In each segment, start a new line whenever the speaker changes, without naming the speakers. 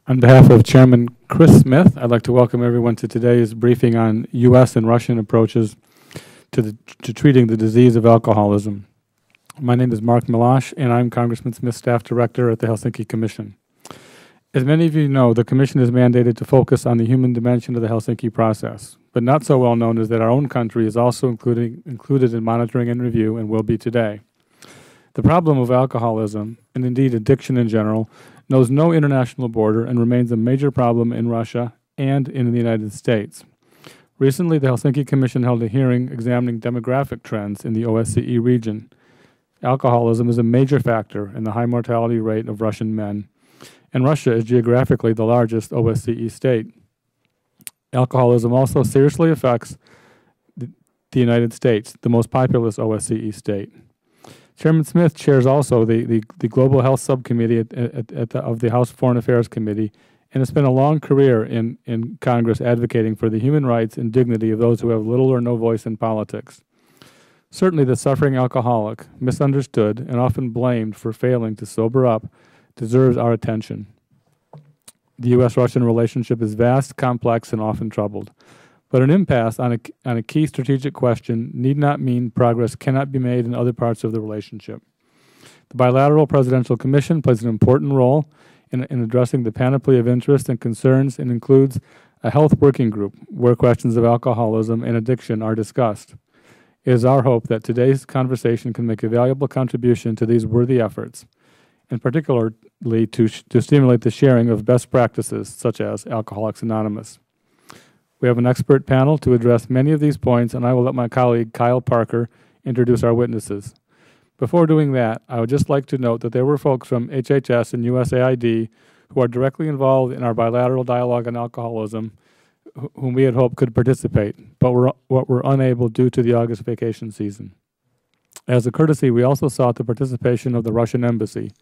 On behalf of Chairman Chris Smith, I'd like to welcome everyone to today's briefing on U.S. and Russian approaches to treating the disease of alcoholism. My name is Mark Milosh, and I'm Congressman Smith's staff director at the Helsinki Commission. As many of you know, the Commission is mandated to focus on the human dimension of the Helsinki process, but not so well known is that our own country is also included in monitoring and review and will be today. The problem of alcoholism, and indeed addiction in general, knows no international border and remains a major problem in Russia and in the United States. Recently, the Helsinki Commission held a hearing examining demographic trends in the OSCE region. Alcoholism is a major factor in the high mortality rate of Russian men, and Russia is geographically the largest OSCE state. Alcoholism also seriously affects the United States, the most populous OSCE state. Chairman Smith chairs also the Global Health Subcommittee of the House Foreign Affairs Committee and has spent a long career in Congress advocating for the human rights and dignity of those who have little or no voice in politics. Certainly the suffering alcoholic, misunderstood and often blamed for failing to sober up, deserves our attention. The U.S.-Russian relationship is vast, complex, and often troubled. But an impasse on a key strategic question need not mean progress cannot be made in other parts of the relationship. The Bilateral Presidential Commission plays an important role in addressing the panoply of interests and concerns and includes a health working group where questions of alcoholism and addiction are discussed. It is our hope that today's conversation can make a valuable contribution to these worthy efforts, and particularly to stimulate the sharing of best practices such as Alcoholics Anonymous. We have an expert panel to address many of these points, and I will let my colleague Kyle Parker introduce our witnesses. Before doing that, I would just like to note that there were folks from HHS and USAID who are directly involved in our bilateral dialogue on alcoholism, whom we had hoped could participate, but were unable due to the August vacation season. As a courtesy, we also sought the participation of the Russian Embassy,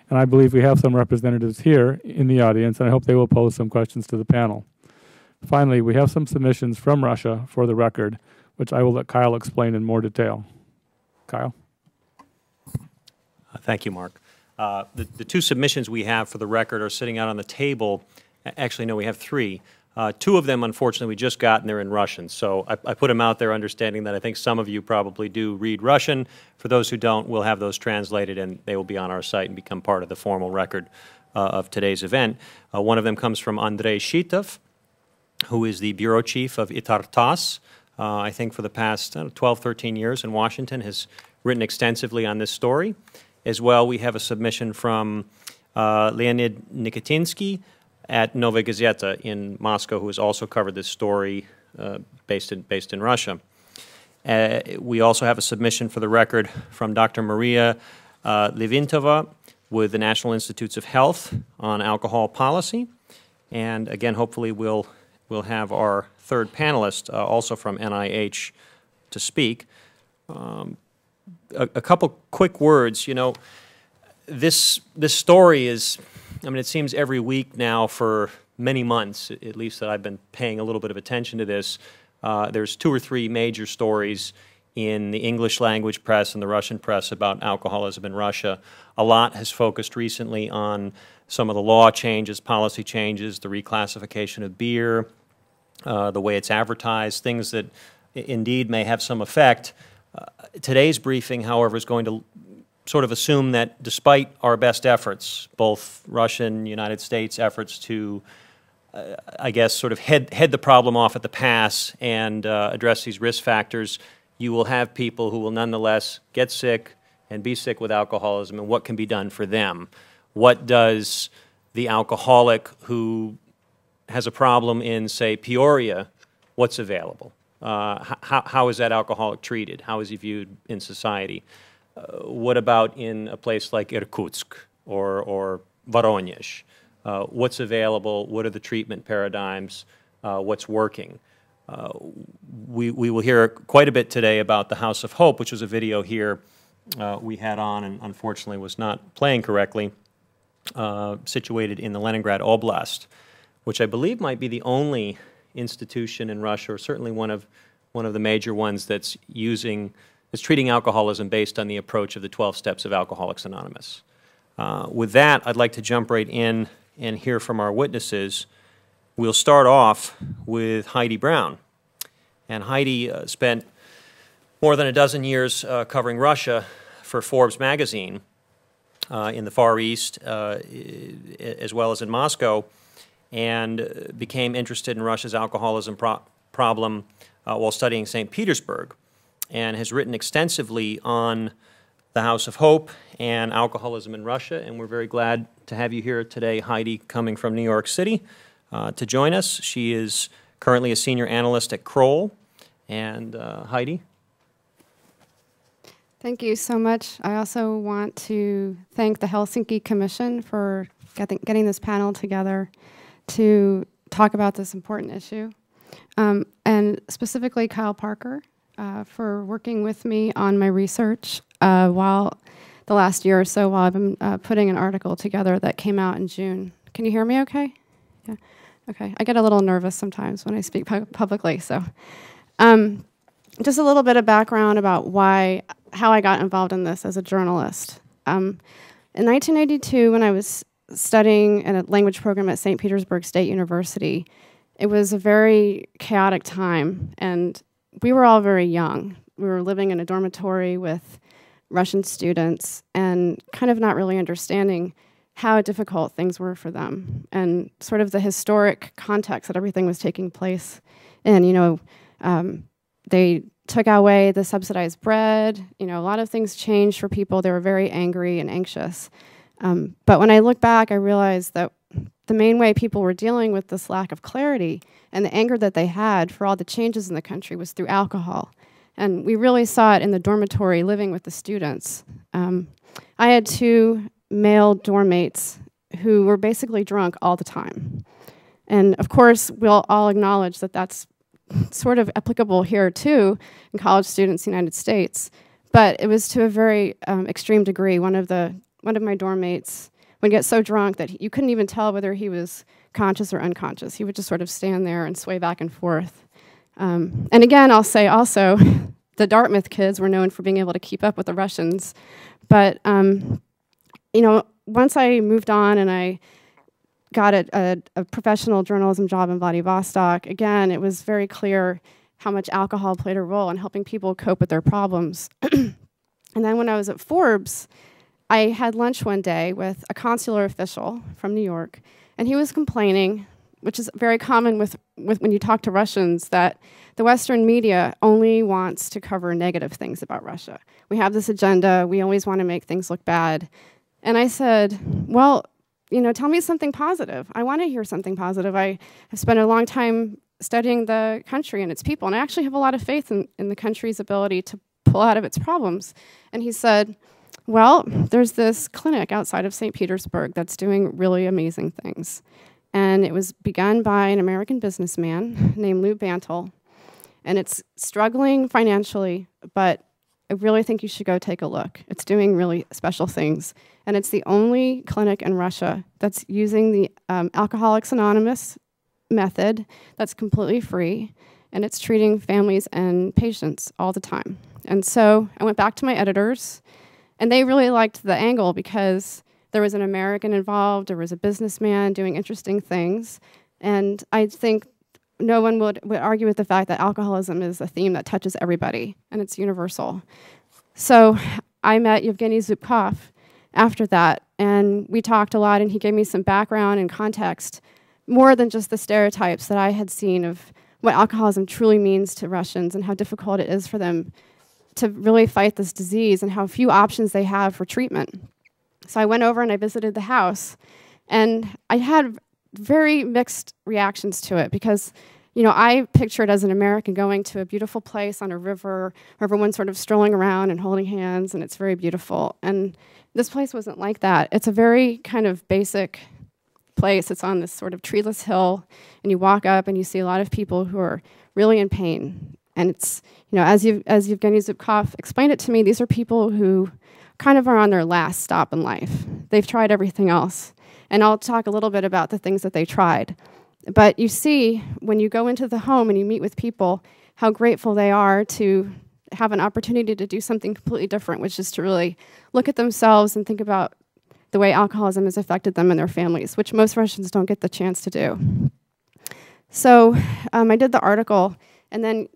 and I believe we have some representatives here in the audience, and I hope they will pose some questions to the panel. Finally, we have some submissions from Russia for the record, which I will let Kyle explain in more detail. Kyle?
Thank you, Mark. The two submissions we have for the record are sitting out on the table. Actually, no, we have three. Two of them, unfortunately, we just got, and they're in Russian. So I put them out there understanding that I think some of you probably do read Russian. For those who don't, we'll have those translated, and they will be on our site and become part of the formal record of today's event. One of them comes from Andrei Shitov, who is the bureau chief of ITAR-TASS, I think for the past 12, 13 years in Washington, has written extensively on this story. As well, we have a submission from Leonid Nikotinsky at Novaya Gazeta in Moscow, who has also covered this story based in Russia. We also have a submission for the record from Dr. Maria Levintova with the National Institutes of Health on alcohol policy. And again, hopefully we'll have our third panelist, also from NIH, to speak. A couple quick words. You know, this story is, I mean, it seems every week now for many months, at least that I've been paying a little bit of attention to this. There's two or three major stories in the English language press and the Russian press about alcoholism in Russia. A lot has focused recently on some of the law changes, policy changes, the reclassification of beer, the way it's advertised, things that indeed may have some effect. Today's briefing, however, is going to sort of assume that despite our best efforts, both Russian, United States efforts to, I guess, sort of head the problem off at the pass and address these risk factors, you will have people who will nonetheless get sick and be sick with alcoholism, and what can be done for them. What does the alcoholic who has a problem in, say, Peoria, what's available? How is that alcoholic treated? How is he viewed in society? What about in a place like Irkutsk or Voronezh? What's available? What are the treatment paradigms? What's working? We will hear quite a bit today about the House of Hope, which was a video here we had on and unfortunately was not playing correctly, situated in the Leningrad Oblast, which I believe might be the only institution in Russia, or certainly one of the major ones that's treating alcoholism based on the approach of the 12 steps of Alcoholics Anonymous. With that, I'd like to jump right in and hear from our witnesses. We'll start off with Heidi Brown. And Heidi spent more than a dozen years covering Russia for Forbes magazine in the Far East, as well as in Moscow, and became interested in Russia's alcoholism problem while studying St. Petersburg, and has written extensively on the House of Hope and alcoholism in Russia. And we're very glad to have you here today, Heidi, coming from New York City to join us. She is currently a senior analyst at Kroll. And Heidi?
Thank you so much. I also want to thank the Helsinki Commission for getting this panel together to talk about this important issue, and specifically Kyle Parker for working with me on my research while the last year or so while I've been putting an article together that came out in June. Can you hear me okay? Yeah. Okay. I get a little nervous sometimes when I speak publicly, so. Just a little bit of background about how I got involved in this as a journalist. In 1982, when I was studying in a language program at St. Petersburg State University, it was a very chaotic time, and we were all very young. We were living in a dormitory with Russian students and kind of not really understanding how difficult things were for them and sort of the historic context that everything was taking place in. They took away the subsidized bread. A lot of things changed for people. They were very angry and anxious. But when I look back, I realized that the main way people were dealing with this lack of clarity and the anger that they had for all the changes in the country was through alcohol. And we really saw it in the dormitory living with the students. I had 2 male dorm mates who were basically drunk all the time. And of course, we'll all acknowledge that that's sort of applicable here too in college students in the United States, but it was to a very extreme degree. One of my dorm mates would get so drunk that you couldn't even tell whether he was conscious or unconscious. He would just sort of stand there and sway back and forth. And again, I'll say also, the Dartmouth kids were known for being able to keep up with the Russians, but once I moved on and I got a professional journalism job in Vladivostok, again, it was very clear how much alcohol played a role in helping people cope with their problems. And then when I was at Forbes, I had lunch one day with a consular official from New York, and he was complaining, which is very common with when you talk to Russians, that the Western media only wants to cover negative things about Russia. We have this agenda. We always want to make things look bad. And I said, well, tell me something positive. I want to hear something positive. I have spent a long time studying the country and its people, and I actually have a lot of faith in the country's ability to pull out of its problems. And he said, well, there's this clinic outside of St. Petersburg that's doing really amazing things. And it was begun by an American businessman named Lou Bantle, and it's struggling financially, but I really think you should go take a look. It's doing really special things. And it's the only clinic in Russia that's using the Alcoholics Anonymous method that's completely free, and it's treating families and patients all the time. And so I went back to my editors, and they really liked the angle because there was an American involved, there was a businessman doing interesting things, and I think no one would argue with the fact that alcoholism is a theme that touches everybody, and it's universal. So I met Yevgeny Zhukov after that, and we talked a lot, and he gave me some background and context, more than just the stereotypes that I had seen of what alcoholism truly means to Russians and how difficult it is for them to really fight this disease and how few options they have for treatment. So I went over and I visited the house, and I had very mixed reactions to it because I pictured as an American going to a beautiful place on a river where everyone's sort of strolling around and holding hands, and it's very beautiful. And this place wasn't like that. It's a very kind of basic place. It's on this sort of treeless hill, and you walk up and you see a lot of people who are really in pain. And it's, as Yevgeny Zhukov explained it to me, these are people who kind of are on their last stop in life. They've tried everything else. And I'll talk a little bit about the things that they tried. But you see, when you go into the home and you meet with people, how grateful they are to have an opportunity to do something completely different, which is to really look at themselves and think about the way alcoholism has affected them and their families, which most Russians don't get the chance to do. So I did the article, and then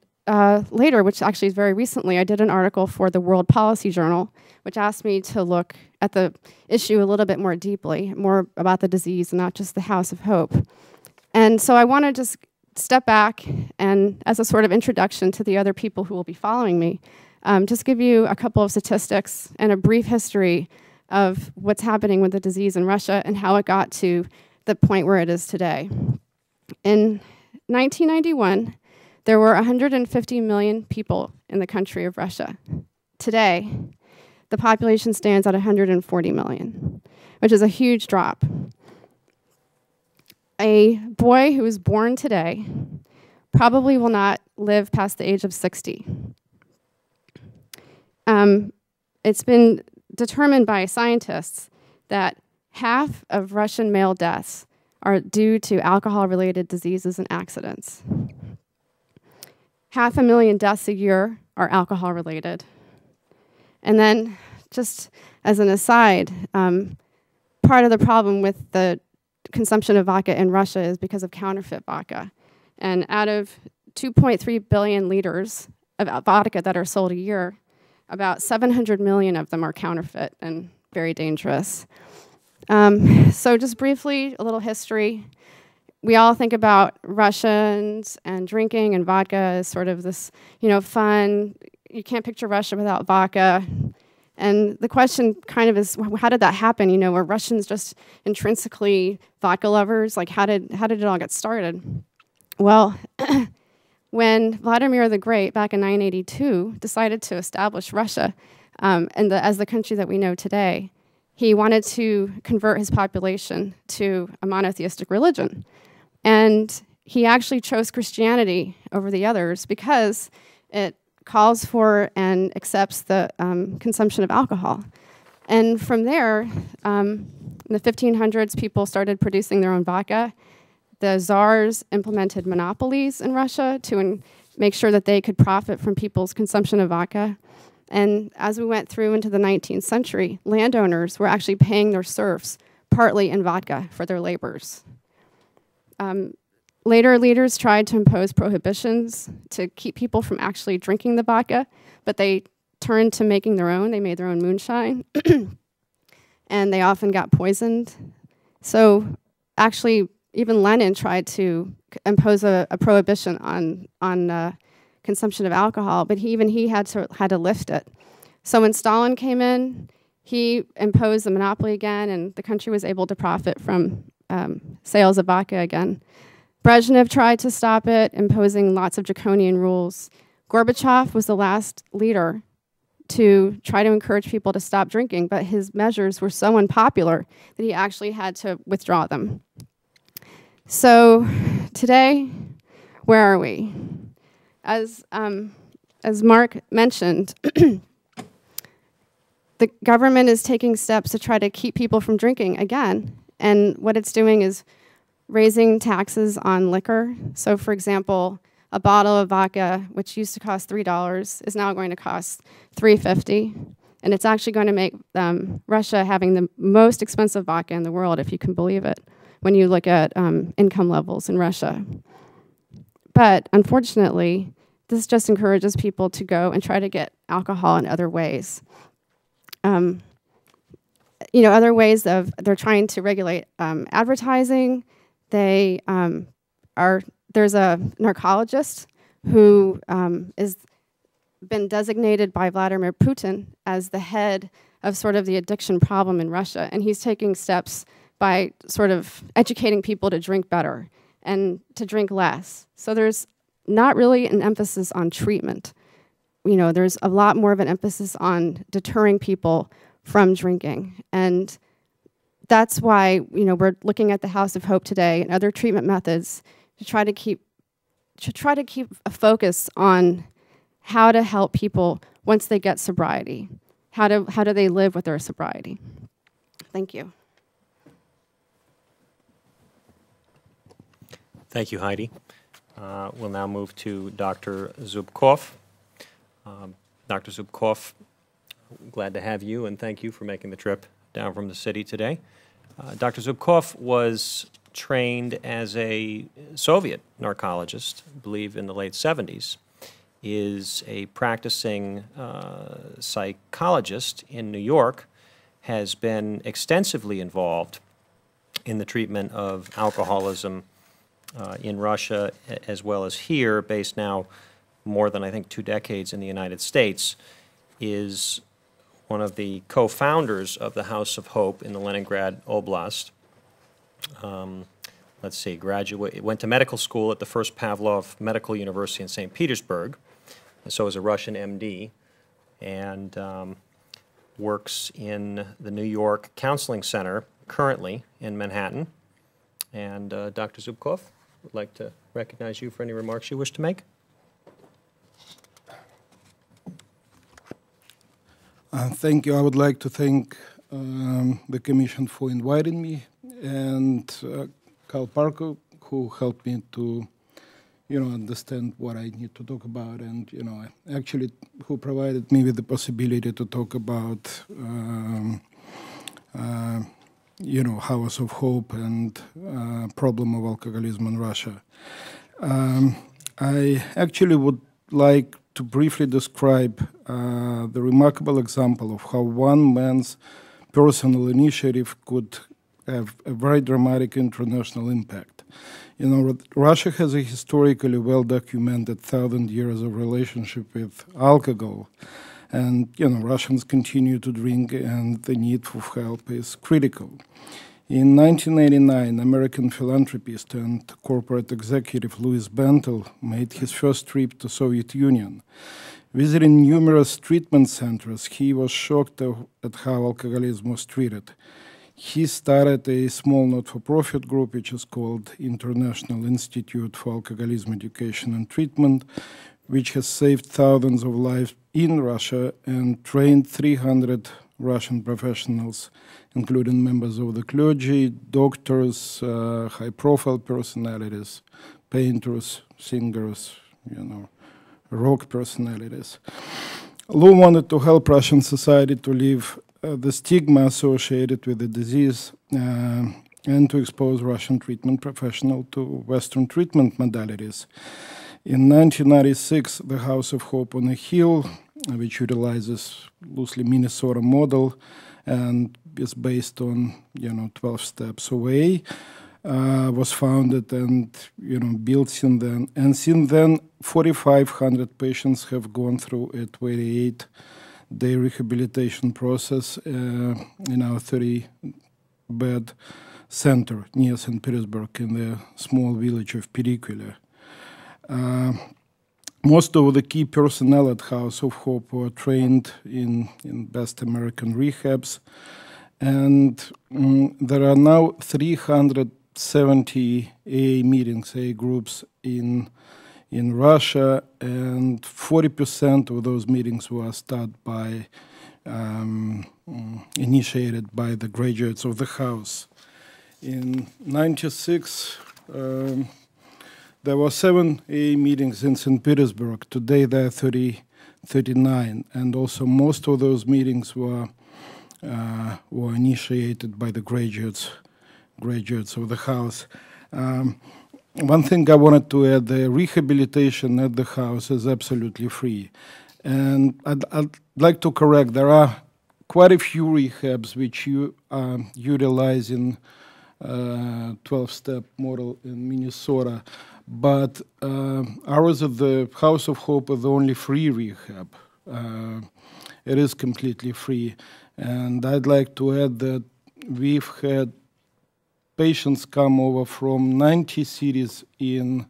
later, which actually is very recently, I did an article for the World Policy Journal, which asked me to look at the issue a little bit more deeply, more about the disease and not just the House of Hope. And so I want to just step back and, as a sort of introduction to the other people who will be following me, just give you a couple of statistics and a brief history of what's happening with the disease in Russia and how it got to the point where it is today. In 1991, there were 150 million people in the country of Russia. Today, the population stands at 140 million, which is a huge drop. A boy who is born today probably will not live past the age of 60. It's been determined by scientists that half of Russian male deaths are due to alcohol-related diseases and accidents. 500,000 deaths a year are alcohol-related. And then, just as an aside, part of the problem with the consumption of vodka in Russia is because of counterfeit vodka. And out of 2.3 billion liters of vodka that are sold a year, about 700 million of them are counterfeit and very dangerous. So just briefly, a little history. We all think about Russians and drinking and vodka as sort of this, fun. You can't picture Russia without vodka. And the question kind of is, how did that happen? Were Russians just intrinsically vodka lovers? Like, how did it all get started? Well, when Vladimir the Great, back in 982, decided to establish Russia as the country that we know today, he wanted to convert his population to a monotheistic religion. And he actually chose Christianity over the others because it calls for and accepts the consumption of alcohol. And from there, in the 1500s, people started producing their own vodka. The czars implemented monopolies in Russia to make sure that they could profit from people's consumption of vodka. And as we went through into the 19th century, landowners were actually paying their serfs partly in vodka for their labors. Later, leaders tried to impose prohibitions to keep people from actually drinking the vodka, but they turned to making their own. They made their own moonshine, and they often got poisoned. So actually, even Lenin tried to impose a prohibition on consumption of alcohol, but he had to lift it. So when Stalin came in, he imposed the monopoly again, and the country was able to profit from sales of vodka again. Brezhnev tried to stop it, imposing lots of draconian rules. Gorbachev was the last leader to try to encourage people to stop drinking, but his measures were so unpopular that he actually had to withdraw them. So today, where are we? As Mark mentioned, the government is taking steps to try to keep people from drinking again. And what it's doing is raising taxes on liquor. So for example, a bottle of vodka, which used to cost $3, is now going to cost $3.50. And it's actually going to make Russia having the most expensive vodka in the world, if you can believe it, when you look at income levels in Russia. But unfortunately, this just encourages people to go and try to get alcohol in other ways. Other ways they're trying to regulate advertising. There's a narcologist who is been designated by Vladimir Putin as the head of sort of the addiction problem in Russia, and he's taking steps by sort of educating people to drink better and to drink less. So there's not really an emphasis on treatment. There's a lot more of an emphasis on deterring people from drinking. And that's why, we're looking at the House of Hope today and other treatment methods to try to keep a focus on how to help people once they get sobriety. How do they live with their sobriety? Thank you.
Thank you, Heidi. We'll now move to Dr. Zhukov. Dr. Zhukov, glad to have you, and thank you for making the trip down from the city today. Dr. Zhukov was trained as a Soviet narcologist, I believe in the late 70s, is a practicing psychologist in New York, has been extensively involved in the treatment of alcoholism in Russia as well as here, based now more than, I think, 2 decades in the United States, is one of the co-founders of the House of Hope in the Leningrad Oblast. Let's see, went to medical school at the first Pavlov Medical University in St. Petersburg, and so is a Russian MD, and works in the New York Counseling Center currently in Manhattan. And Dr. Zhukov, would like to recognize you for any remarks you wish to make.
Thank you. I would like to thank the Commission for inviting me, and Carl Parker, who helped me to, understand what I need to talk about, and, actually who provided me with the possibility to talk about, House of Hope and problem of alcoholism in Russia. I actually would like to briefly describe the remarkable example of how one man's personal initiative could have a very dramatic international impact. Russia has a historically well-documented 1,000 years of relationship with alcohol, and Russians continue to drink, and the need for help is critical. In 1989, American philanthropist and corporate executive Louis Bentel made his first trip to Soviet Union. Visiting numerous treatment centers, he was shocked at how alcoholism was treated. He started a small not-for-profit group, which is called International Institute for Alcoholism Education and Treatment, which has saved thousands of lives in Russia and trained 300 Russian professionals, including members of the clergy, doctors, high-profile personalities, painters, singers, rock personalities. Lou wanted to help Russian society to leave the stigma associated with the disease and to expose Russian treatment professionals to Western treatment modalities. In 1996, the House of Hope on a Hill, which utilizes loosely Minnesota model and is based on 12 steps away, was founded and built since then. And since then, 4,500 patients have gone through a 28-day rehabilitation process in our 30-bed center near St. Petersburg in the small village of Perikule. Most of the key personnel at House of Hope were trained in best American rehabs, and there are now 370 AA meetings, AA groups in Russia, and 40% of those meetings were initiated by the graduates of the house. In '96, there were 7 AA meetings in St. Petersburg. Today there are 39, and also most of those meetings were initiated by the graduates of the house. One thing I wanted to add: the rehabilitation at the house is absolutely free, and I'd like to correct. There are quite a few rehabs which you utilize in 12-step model in Minnesota. But ours at the House of Hope is the only free rehab. It is completely free. And I'd like to add that we've had patients come over from 90 cities in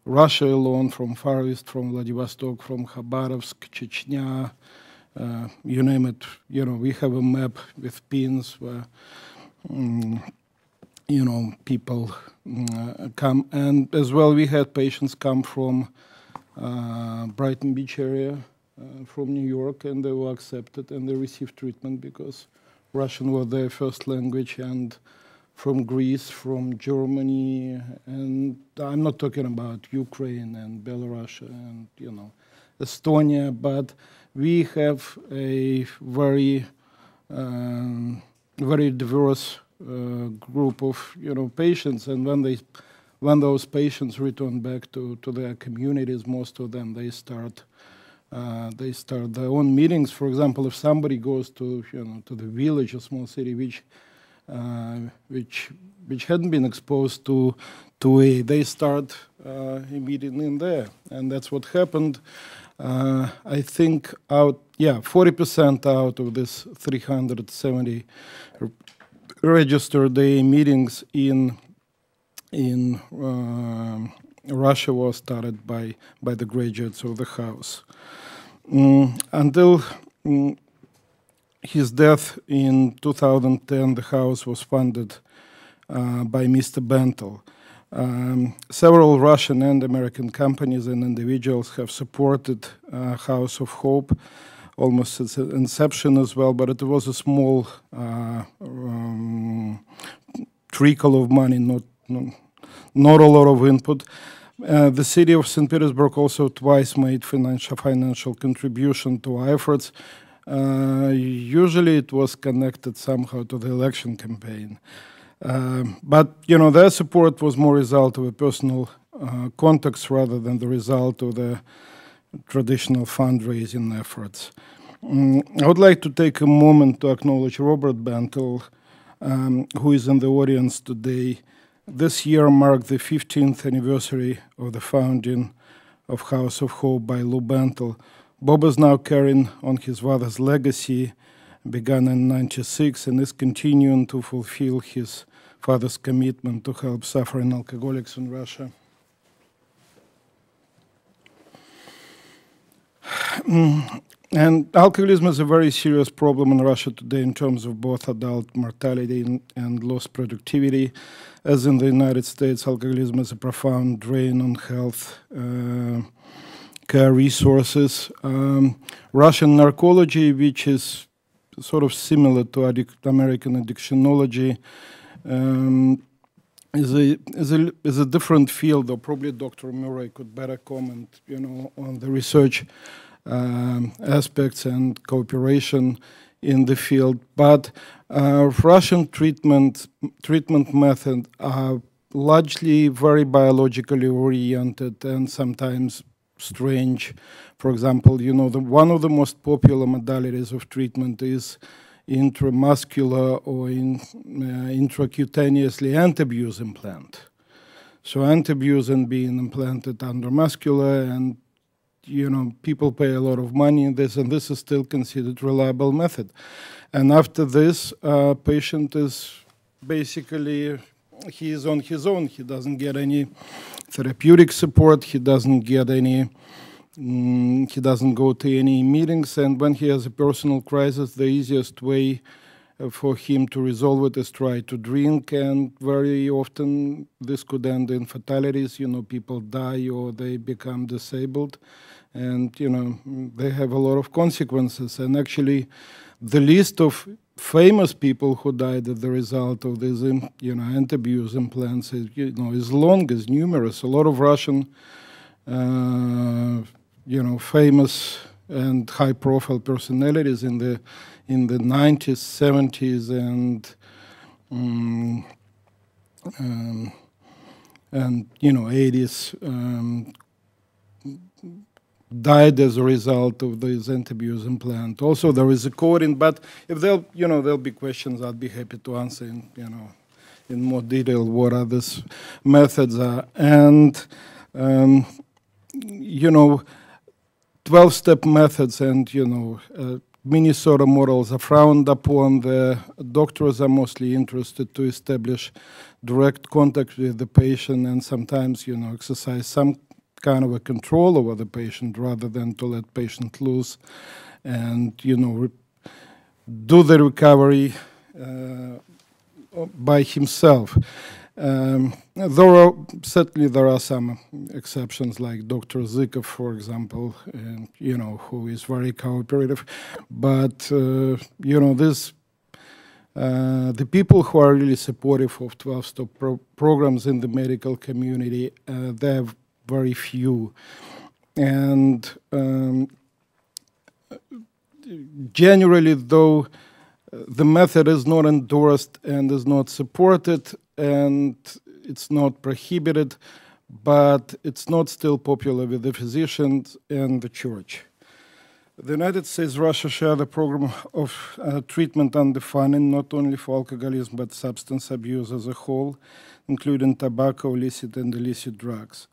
Russia alone, from Far East, from Vladivostok, from Khabarovsk, Chechnya, you name it. We have a map with pins where people come, and as well we had patients come from Brighton Beach area, from New York, and they were accepted and they received treatment because Russian was their first language, and from Greece, from Germany, and I'm not talking about Ukraine and Belarus and Estonia, but we have a very very diverse group of patients, and when those patients return back to their communities, most of them they start their own meetings. For example, if somebody goes to to the village, a small city which hadn't been exposed to AA, they start immediately in there, and that's what happened. I think 40% out of this 370 registered AA meetings in Russia was started by the graduates of the house. Until his death in 2010, the house was funded by Mr. Bentel. Several Russian and American companies and individuals have supported House of Hope almost since its inception as well, but it was a small trickle of money, not a lot of input. The city of St. Petersburg also twice made financial contribution to our efforts. Usually it was connected somehow to the election campaign. But their support was more result of a personal contacts rather than the result of the traditional fundraising efforts. I would like to take a moment to acknowledge Robert Bentel, who is in the audience today. This year marked the 15th anniversary of the founding of House of Hope by Lou Bentel. Bob is now carrying on his father's legacy, begun in '96, and is continuing to fulfill his father's commitment to help suffering alcoholics in Russia. And alcoholism is a very serious problem in Russia today in terms of both adult mortality and lost productivity. As in the United States, alcoholism is a profound drain on health care resources. Russian narcology, which is sort of similar to American addictionology, is a different field, though probably Dr. Murray could better comment, on the research aspects and cooperation in the field. But Russian treatment methods are largely very biologically oriented and sometimes strange. For example, one of the most popular modalities of treatment is intramuscular or intracutaneously antabuse implant. So antabuse being implanted under muscular, and people pay a lot of money in this, and this is still considered reliable method. And after this, patient is basically, he is on his own. He doesn't get any therapeutic support. He doesn't get any, he doesn't go to any meetings. And when he has a personal crisis, the easiest way for him to resolve it is try to drink, and very often this could end in fatalities. People die or they become disabled, and they have a lot of consequences. And actually, the list of famous people who died as the result of these, antabuse implants is long, is numerous. A lot of Russian, famous and high-profile personalities in the 90s, 70s, and 80s died as a result of this antabuse implant. Also, there is a coding, but if there'll be questions, I'd be happy to answer in more detail what are these methods are. And 12-step methods and Minnesota models are frowned upon. The doctors are mostly interested to establish direct contact with the patient and sometimes, exercise some kind of a control over the patient rather than to let patient loose and, do the recovery by himself. Certainly there are some exceptions, like Dr. Zhukov, for example, and, who is very cooperative. But the people who are really supportive of 12-step programs in the medical community, they're very few. And generally, though, The method is not endorsed and is not supported, and it's not prohibited, but it's not still popular with the physicians and the church. The United States, Russia share the program of treatment under funding, not only for alcoholism, but substance abuse as a whole, including tobacco, illicit and illicit drugs.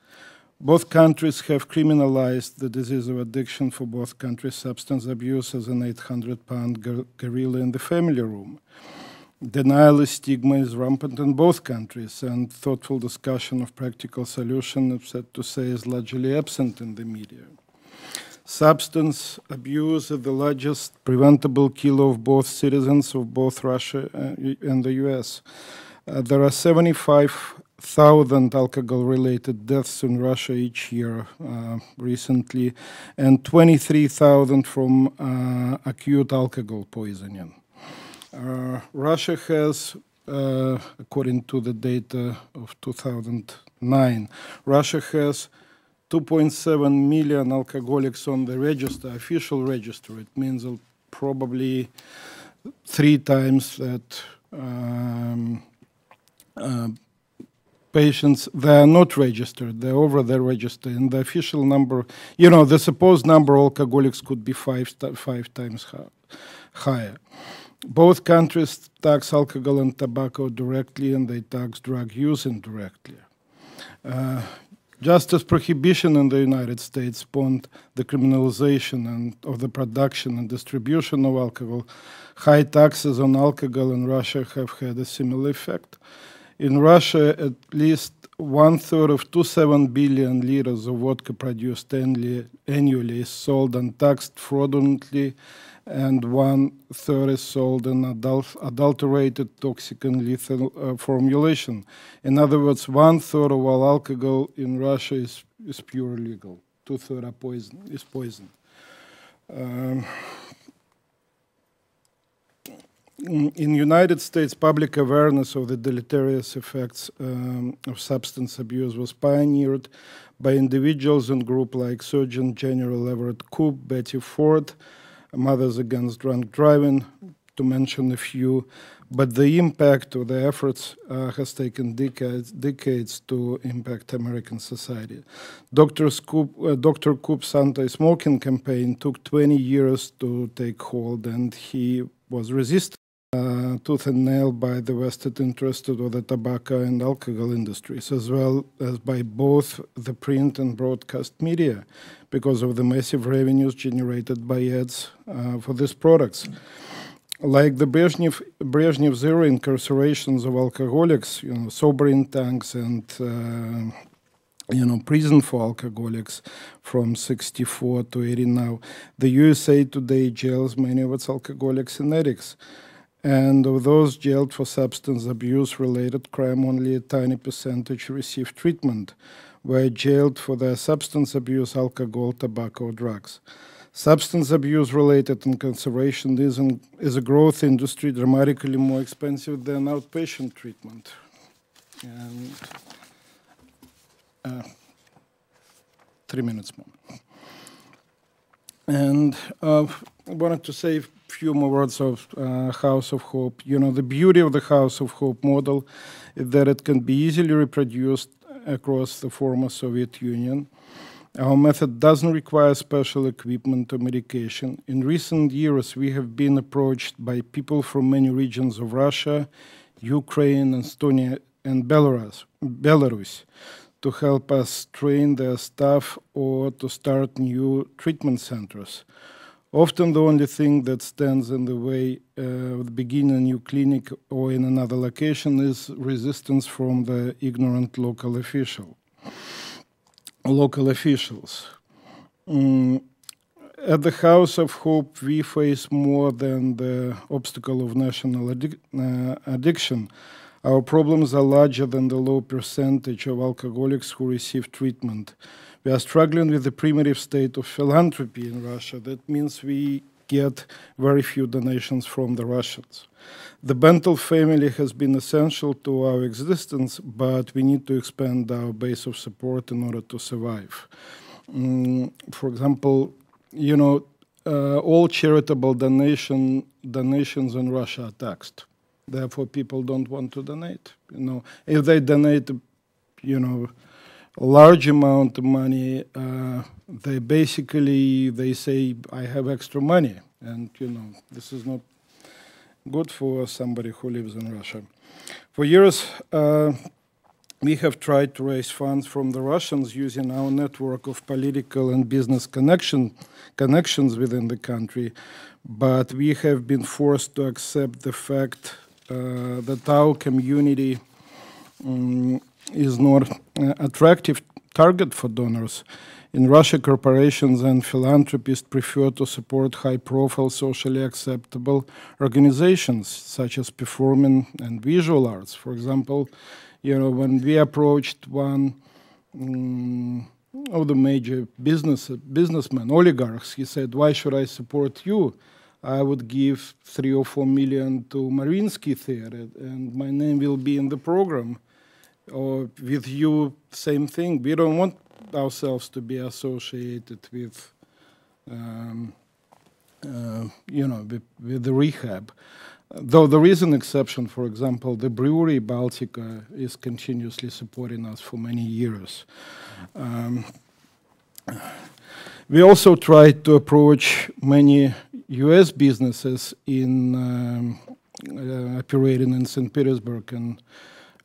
Both countries have criminalized the disease of addiction. For both countries, substance abuse as an 800-pound gorilla in the family room. Denial stigma is rampant in both countries, and thoughtful discussion of practical solutions, sad to say, is largely absent in the media. Substance abuse is the largest preventable killer of both citizens of both Russia and the US. There are 75,000 alcohol-related deaths in Russia each year recently, and 23,000 from acute alcohol poisoning. Russia has, according to the data of 2009, Russia has 2.7 million alcoholics on the register, official register. It means probably 3 times that patients, they are not registered, they're over the register. And the official number, the supposed number of alcoholics could be 5 times higher. Both countries tax alcohol and tobacco directly, and they tax drug use indirectly. Just as prohibition in the United States spawned the criminalization of the production and distribution of alcohol, high taxes on alcohol in Russia have had a similar effect. In Russia, at least 1/3 of 27 billion liters of vodka produced annually is sold untaxed fraudulently, and 1/3 is sold in adulterated, toxic, and lethal formulation. In other words, 1/3 of all alcohol in Russia is pure legal. 2/3 is poison. In United States, public awareness of the deleterious effects of substance abuse was pioneered by individuals and groups like Surgeon General Everett Koop, Betty Ford, Mothers Against Drunk Driving, to mention a few, but the impact of the efforts has taken decades to impact American society. Dr. Koop's anti-smoking campaign took 20 years to take hold, and he was resisted tooth and nail by the vested interests of the tobacco and alcohol industries, as well as by both the print and broadcast media, because of the massive revenues generated by ads for these products. Like the Brezhnev era incarcerations of alcoholics, sobering tanks and prison for alcoholics from 64 to 80 now, the USA Today jails many of its alcoholics and addicts. And of those jailed for substance abuse-related crime, only a tiny percentage receive treatment, were jailed for their substance abuse, alcohol, tobacco, drugs. Substance abuse-related incarceration is a growth industry, dramatically more expensive than outpatient treatment. And 3 minutes more. And I wanted to say a few more words of House of Hope. The beauty of the House of Hope model is that it can be easily reproduced across the former Soviet Union. Our method doesn't require special equipment or medication. In recent years, we have been approached by people from many regions of Russia, Ukraine, Estonia, and Belarus to help us train their staff or to start new treatment centers. Often the only thing that stands in the way of beginning a new clinic or in another location is resistance from the ignorant local officials. At the House of Hope, we face more than the obstacle of national addiction. Our problems are larger than the low percentage of alcoholics who receive treatment. We are struggling with the primitive state of philanthropy in Russia. That means we get very few donations from the Russians. The Bentel family has been essential to our existence, but we need to expand our base of support in order to survive. For example, all charitable donations in Russia are taxed. Therefore, people don't want to donate. If they donate, a large amount of money, they say, I have extra money. And, this is not good for somebody who lives in Russia. For years, we have tried to raise funds from the Russians using our network of political and business connections within the country, but we have been forced to accept the fact that our community is not an attractive target for donors. In Russia, corporations and philanthropists prefer to support high-profile, socially acceptable organizations, such as performing and visual arts. For example, when we approached one of the major businessmen, oligarchs, he said, why should I support you? I would give 3 or 4 million to Mariinsky Theater, and my name will be in the program. Or with you, same thing. We don't want ourselves to be associated with, with the rehab. Though there is an exception, for example, the brewery Baltica is continuously supporting us for many years. We also tried to approach many US businesses in operating in St. Petersburg and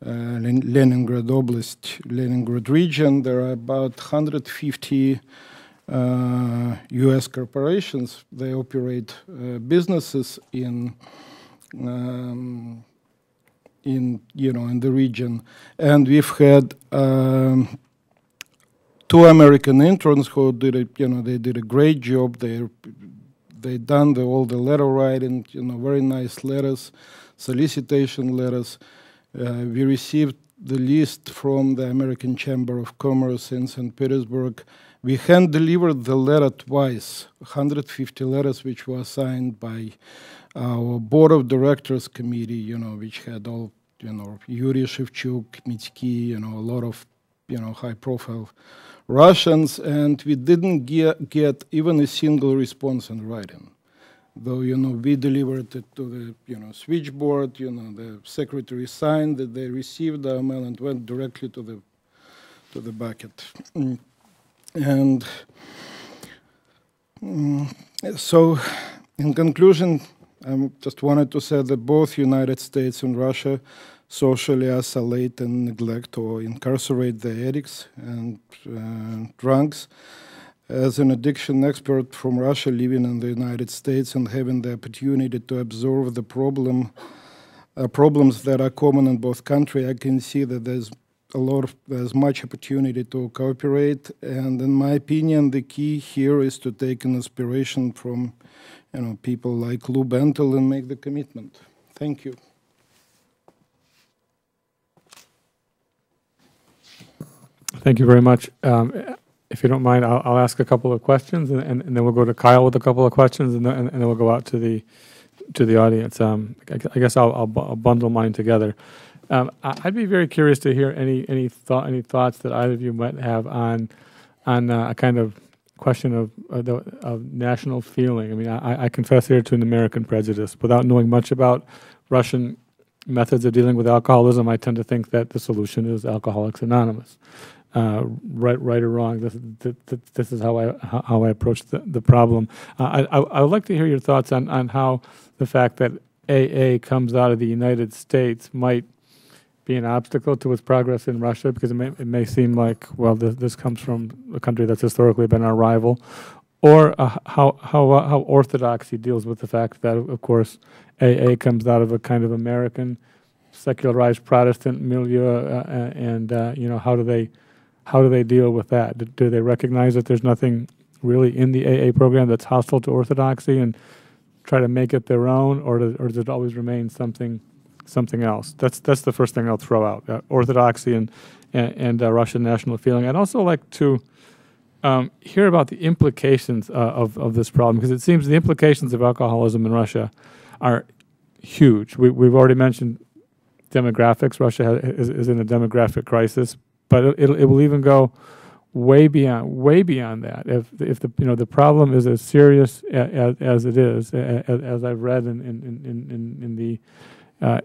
Leningrad Oblast, Leningrad region. There are about 150 US corporations. They operate businesses in the region, and we've had 2 American interns who did they did a great job. They done all the letter writing, very nice letters, solicitation letters. We received the list from the American Chamber of Commerce in St. Petersburg. We hand-delivered the letter twice, 150 letters, which were signed by our board of directors committee, which had all, Yuri Shevchuk, Mitsky, a lot of, high-profile Russians, and we didn't get even a single response in writing. Though, we delivered it to the, switchboard, the secretary signed that they received our mail and went directly to the bucket. And so, in conclusion, I just wanted to say that both United States and Russia socially isolate and neglect or incarcerate the addicts and drunks. As an addiction expert from Russia living in the United States and having the opportunity to observe the problems that are common in both countries, I can see that there's much opportunity to cooperate. And in my opinion, the key here is to take an inspiration from, people like Lou Bentel and make the commitment. Thank you.
Thank you very much. If you don't mind, I'll ask a couple of questions, and then we'll go to Kyle with a couple of questions, and then we'll go out to the audience. I guess I'll bundle mine together. I'd be very curious to hear any thoughts that either of you might have on a kind of question of national feeling. I mean, I confess here to an American prejudice. Without knowing much about Russian methods of dealing with alcoholism, I tend to think that the solution is Alcoholics Anonymous. Right or wrong, this is how I approach the problem. I would like to hear your thoughts on how the fact that AA comes out of the United States might be an obstacle to its progress in Russia, because it may seem like, well, this comes from a country that's historically been our rival, or how Orthodoxy deals with the fact that, of course, AA comes out of a kind of American secularized Protestant milieu, and how do they deal with that? Do they recognize that there's nothing really in the AA program that's hostile to Orthodoxy and try to make it their own, or does it always remain something else? That's the first thing I'll throw out: Orthodoxy and Russian national feeling. I'd also like to hear about the implications of this problem, because it seems the implications of alcoholism in Russia are huge. We've already mentioned demographics. Russia is in a demographic crisis, but it will even go way beyond that. If the problem is as serious as it is, as I've read in the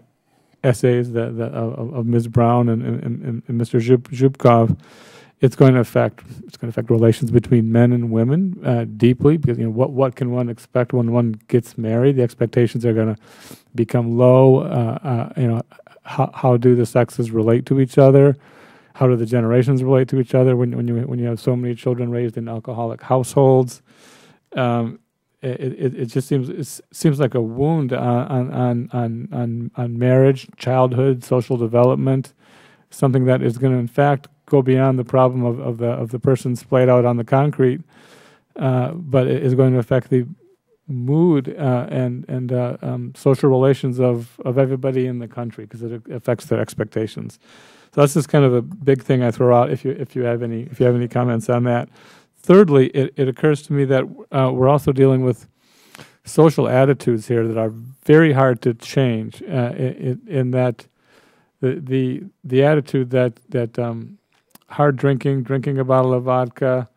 essays of Ms. Brown and Mr. Zhukov, it's going to affect relations between men and women deeply, because what can one expect when one gets married? The expectations are going to become low. How do the sexes relate to each other? How do the generations relate to each other when you have so many children raised in alcoholic households? It just seems like a wound on marriage, childhood, social development, something that is going to in fact go beyond the problem of the person splayed out on the concrete, but it is going to affect the mood and social relations of everybody in the country, because it affects their expectations. So that's just kind of a big thing I throw out. If you have any comments on that. Thirdly, it occurs to me that we're also dealing with social attitudes here that are very hard to change. In that the attitude that hard drinking a bottle of vodka,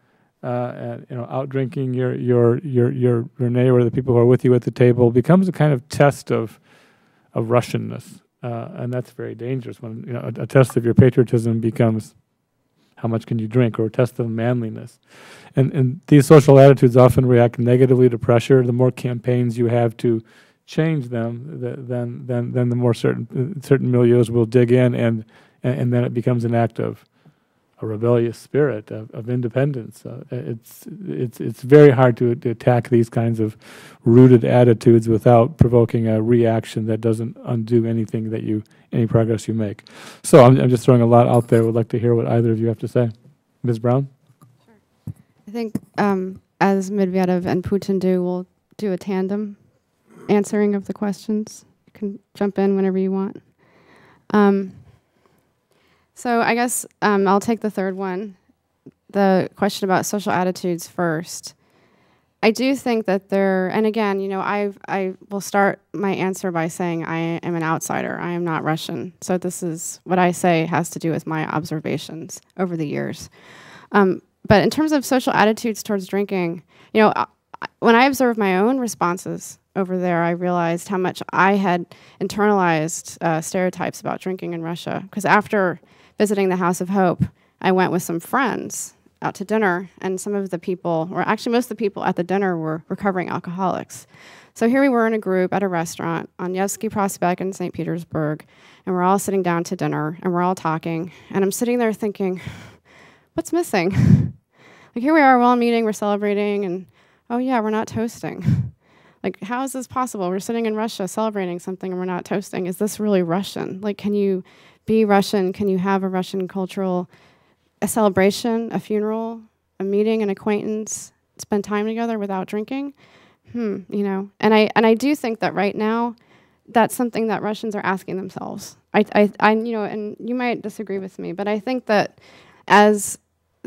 out drinking your neighbor, the people who are with you at the table, becomes a kind of test of Russianness, and that's very dangerous. When a test of your patriotism becomes how much can you drink, or a test of manliness, and these social attitudes often react negatively to pressure. The more campaigns you have to change them, then the more certain milieus will dig in, and then it becomes an act of a rebellious spirit of independence. It's very hard to attack these kinds of rooted attitudes without provoking a reaction that doesn't undo any progress you make. So I'm just throwing a lot out there. Would like to hear what either of you have to say. Ms. Brown?
Sure. I think as Medvedev and Putin do, we'll do a tandem answering of the questions. You can jump in whenever you want. So I guess I'll take the third one, the question about social attitudes first. I do think that and again, I will start my answer by saying I am an outsider. I am not Russian. So this is what I say has to do with my observations over the years. But in terms of social attitudes towards drinking, when I observed my own responses over there, I realized how much I had internalized stereotypes about drinking in Russia. Because after visiting the House of Hope, I went with some friends out to dinner, and some of the people, or actually most of the people at the dinner, were recovering alcoholics. So here we were in a group at a restaurant on Nevsky Prospect in St. Petersburg, and we're all sitting down to dinner, and we're all talking, and I'm sitting there thinking, what's missing? Like, here we are, we're all meeting, we're celebrating, and oh yeah, we're not toasting. Like, how is this possible? We're sitting in Russia celebrating something and we're not toasting. Is this really Russian? Like, can you be Russian? Can you have a Russian a celebration, a funeral, a meeting, an acquaintance, spend time together without drinking? And I do think that right now, that's something that Russians are asking themselves. And you might disagree with me, but I think that as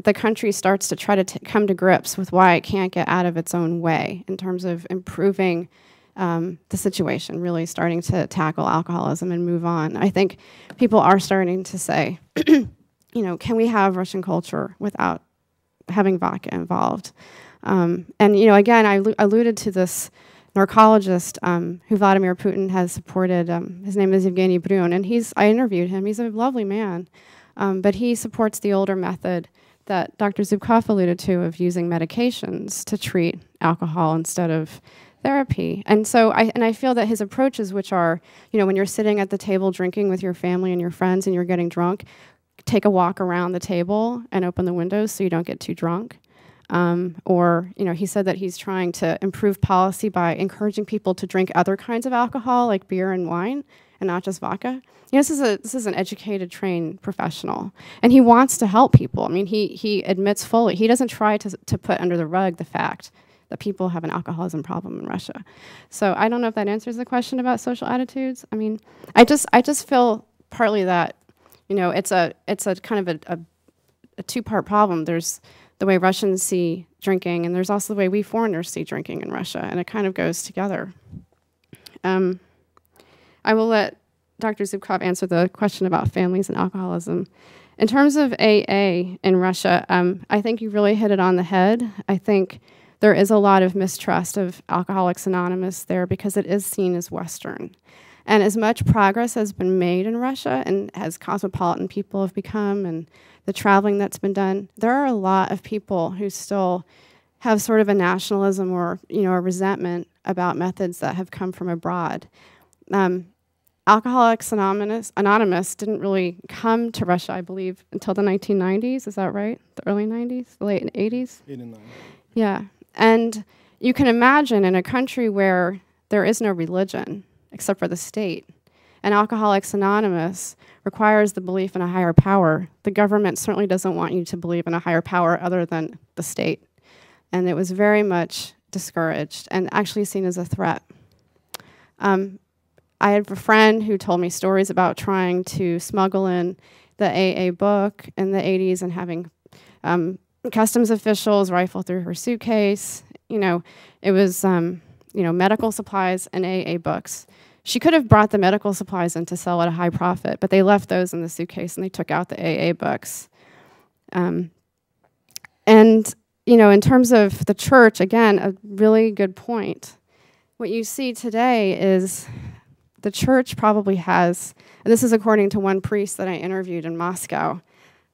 the country starts to try to come to grips with why it can't get out of its own way in terms of improving the situation, really starting to tackle alcoholism and move on, I think people are starting to say, can we have Russian culture without having vodka involved? Again, I alluded to this narcologist who Vladimir Putin has supported. His name is Evgeny Brun, and I interviewed him. He's a lovely man, but he supports the older method that Dr. Zhukov alluded to of using medications to treat alcohol instead of therapy. And so I feel that his approaches, which are, when you're sitting at the table drinking with your family and your friends and you're getting drunk, take a walk around the table and open the windows so you don't get too drunk. He said that he's trying to improve policy by encouraging people to drink other kinds of alcohol, like beer and wine, and not just vodka. This is an educated, trained professional, and he wants to help people. I mean, he admits fully. He doesn't try to put under the rug the fact that people have an alcoholism problem in Russia. So I don't know if that answers the question about social attitudes. I mean, I just feel partly that, it's a kind of a two-part problem. There's the way Russians see drinking, and there's also the way we foreigners see drinking in Russia, and it kind of goes together. I will let Dr. Zhukov answer the question about families and alcoholism. In terms of AA in Russia, I think you really hit it on the head. I think there is a lot of mistrust of Alcoholics Anonymous there because it is seen as Western. And as much progress has been made in Russia and as cosmopolitan people have become and the traveling that's been done, there are a lot of people who still have sort of a nationalism or a resentment about methods that have come from abroad. Alcoholics Anonymous didn't really come to Russia, I believe, until the 1990s. Is that right? The early 90s? The late 80s?
89.
Yeah. And you can imagine in a country where there is no religion except for the state, and Alcoholics Anonymous requires the belief in a higher power. The government certainly doesn't want you to believe in a higher power other than the state. And it was very much discouraged and actually seen as a threat. I had a friend who told me stories about trying to smuggle in the AA book in the 80s and having customs officials rifle through her suitcase. It was medical supplies and AA books. She could have brought the medical supplies in to sell at a high profit, but they left those in the suitcase and they took out the AA books. And in terms of the church, again, a really good point. What you see today is the church probably has, and this is according to one priest that I interviewed in Moscow,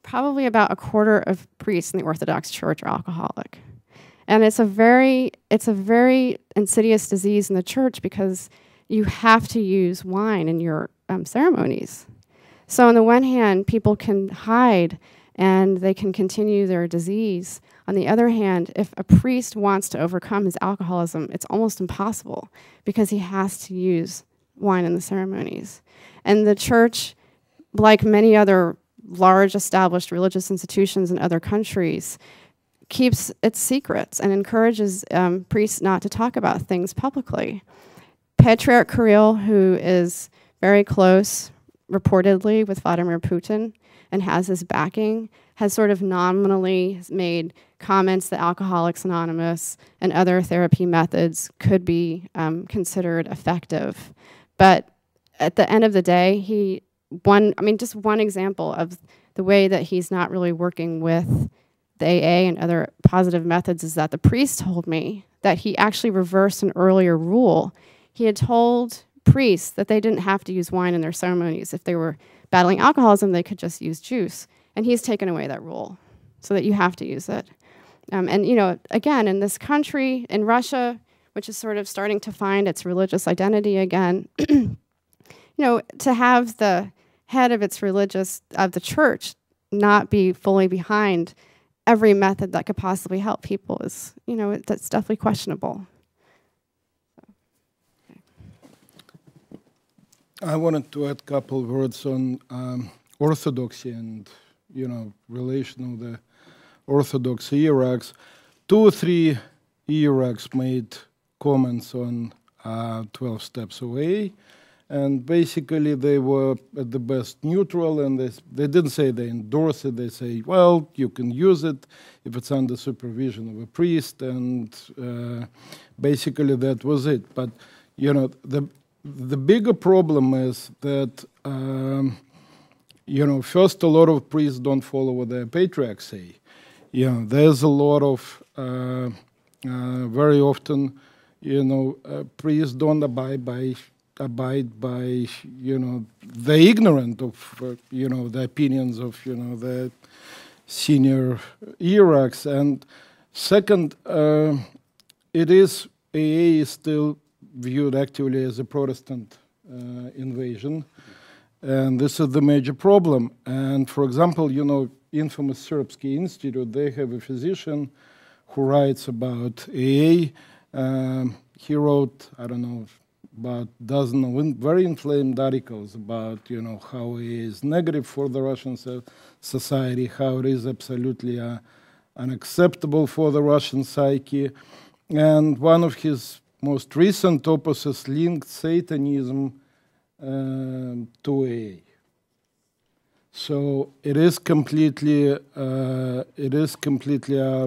probably about a quarter of priests in the Orthodox Church are alcoholic. And it's a very insidious disease in the church because you have to use wine in your ceremonies. So on the one hand, people can hide and they can continue their disease. On the other hand, if a priest wants to overcome his alcoholism, it's almost impossible because he has to use wine in the ceremonies. And the church, like many other large established religious institutions in other countries, keeps its secrets and encourages priests not to talk about things publicly. Patriarch Kirill, who is very close, reportedly, with Vladimir Putin and has his backing, has sort of nominally made comments that Alcoholics Anonymous and other therapy methods could be considered effective. But at the end of the day, just one example of the way that he's not really working with the AA and other positive methods is that the priest told me that he actually reversed an earlier rule. He had told priests that they didn't have to use wine in their ceremonies. If they were battling alcoholism, they could just use juice. And he's taken away that rule so that you have to use it. Again, in this country, in Russia, which is sort of starting to find its religious identity again, to have the head of the church not be fully behind every method that could possibly help people is, that's definitely questionable.
I wanted to add a couple of words on orthodoxy and, relation of the Orthodox hierarchs. 2 or 3 hierarchs made comments on 12 steps away, and basically they were at the best neutral, and they didn't say they endorse it. They say, well, you can use it if it's under supervision of a priest, and basically that was it. But the bigger problem is that first, a lot of priests don't follow what their patriarchs say. There's a lot of very often, priests don't abide by, they're ignorant of, the opinions of, the senior hierarchs. And second, AA is still viewed actively as a Protestant invasion. And this is the major problem. And for example, infamous Serbsky Institute, they have a physician who writes about AA. He wrote, I don't know, about a dozen of very inflamed articles about, how AA is negative for the Russian society, how it is absolutely unacceptable for the Russian psyche. And one of his most recent opuses linked Satanism to AA. So it is completely out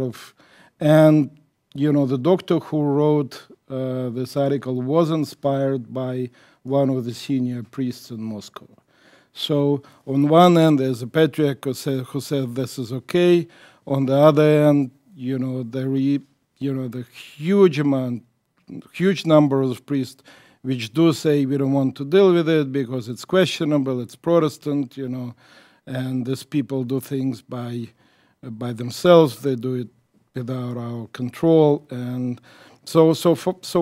of, and the doctor who wrote this article was inspired by one of the senior priests in Moscow. So on one end, there's a patriarch who says this is okay. On the other end, the huge number of priests which do say we don't want to deal with it because it's questionable, it's Protestant, and these people do things by themselves. They do it without our control, and so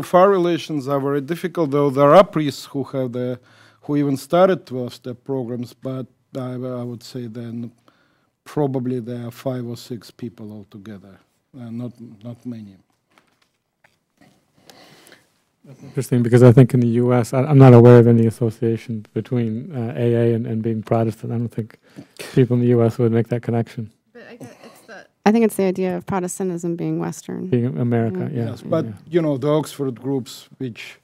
far relations are very difficult. Though there are priests who even started 12-step programs, but I would say then probably there are 5 or 6 people altogether, not many.
That's interesting, because I think in the U.S., I'm not aware of any association between AA and being Protestant. I don't think people in the U.S. would make that connection.
But I think it's the idea of Protestantism being Western.
Being America, yeah.
Yes, but the Oxford groups, which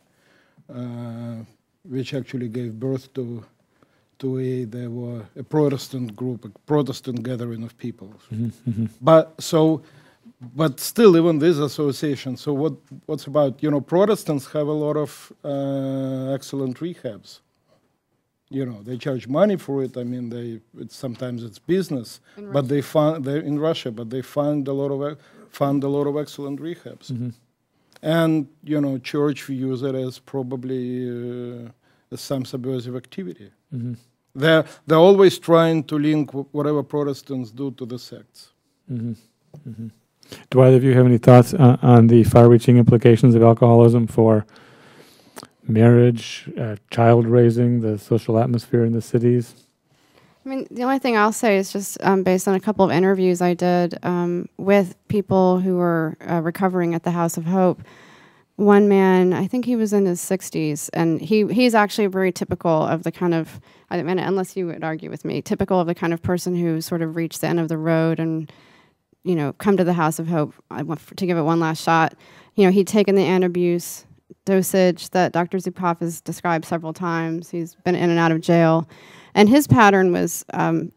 actually gave birth to AA, they were a Protestant group, a Protestant gathering of people.
Mm-hmm.
But still, even this association. So what's about? Protestants have a lot of excellent rehabs. They charge money for it. I mean, sometimes it's business. But they're in Russia, but they fund a lot of excellent rehabs.
Mm-hmm.
And church views it as probably some subversive activity.
Mm-hmm.
They're always trying to link whatever Protestants do to the sects.
Mm-hmm. Mm-hmm. Do either of you have any thoughts on the far-reaching implications of alcoholism for marriage, child raising, the social atmosphere in the cities?
I mean, the only thing I'll say is just based on a couple of interviews I did with people who were recovering at the House of Hope. One man, I think he was in his 60s, and he's actually very typical of the kind of, I mean, unless you would argue with me, typical of the kind of person who sort of reached the end of the road and come to the House of Hope to give it one last shot. He'd taken the anti-abuse dosage that Dr. Zhukov has described several times. He's been in and out of jail. And his pattern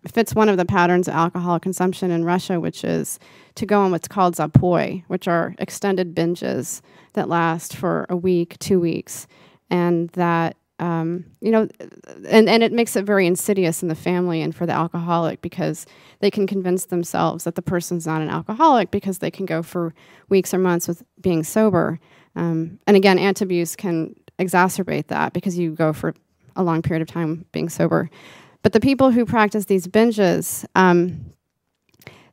fits one of the patterns of alcohol consumption in Russia, which is to go on what's called zapoi, which are extended binges that last for a week, 2 weeks. And that, and it makes it very insidious in the family and for the alcoholic, because they can convince themselves that the person's not an alcoholic because they can go for weeks or months with being sober. And again, anti-abuse can exacerbate that because you go for a long period of time being sober. But the people who practice these binges,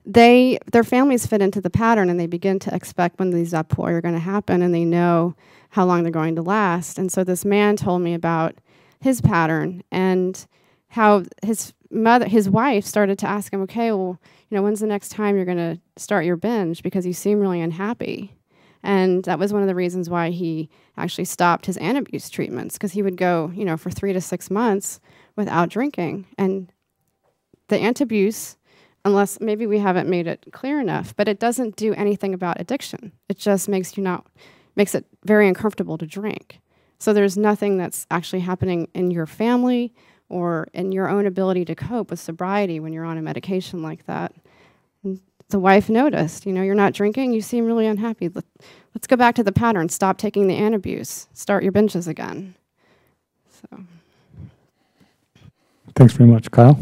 their families fit into the pattern, and they begin to expect when these zapoi are going to happen, and they know how long they're going to last. And so this man told me about his pattern and how his wife started to ask him, okay, well, when's the next time you're going to start your binge, because you seem really unhappy. And that was one of the reasons why he actually stopped his anti-abuse treatments, because he would go, for 3 to 6 months without drinking. And the anti-abuse, unless maybe we haven't made it clear enough, but it doesn't do anything about addiction. It just makes it very uncomfortable to drink. So there's nothing that's actually happening in your family or in your own ability to cope with sobriety when you're on a medication like that. And the wife noticed, you're not drinking, you seem really unhappy. Let's go back to the pattern. Stop taking the anti-abuse. Start your binges again. So.
Thanks very much. Kyle?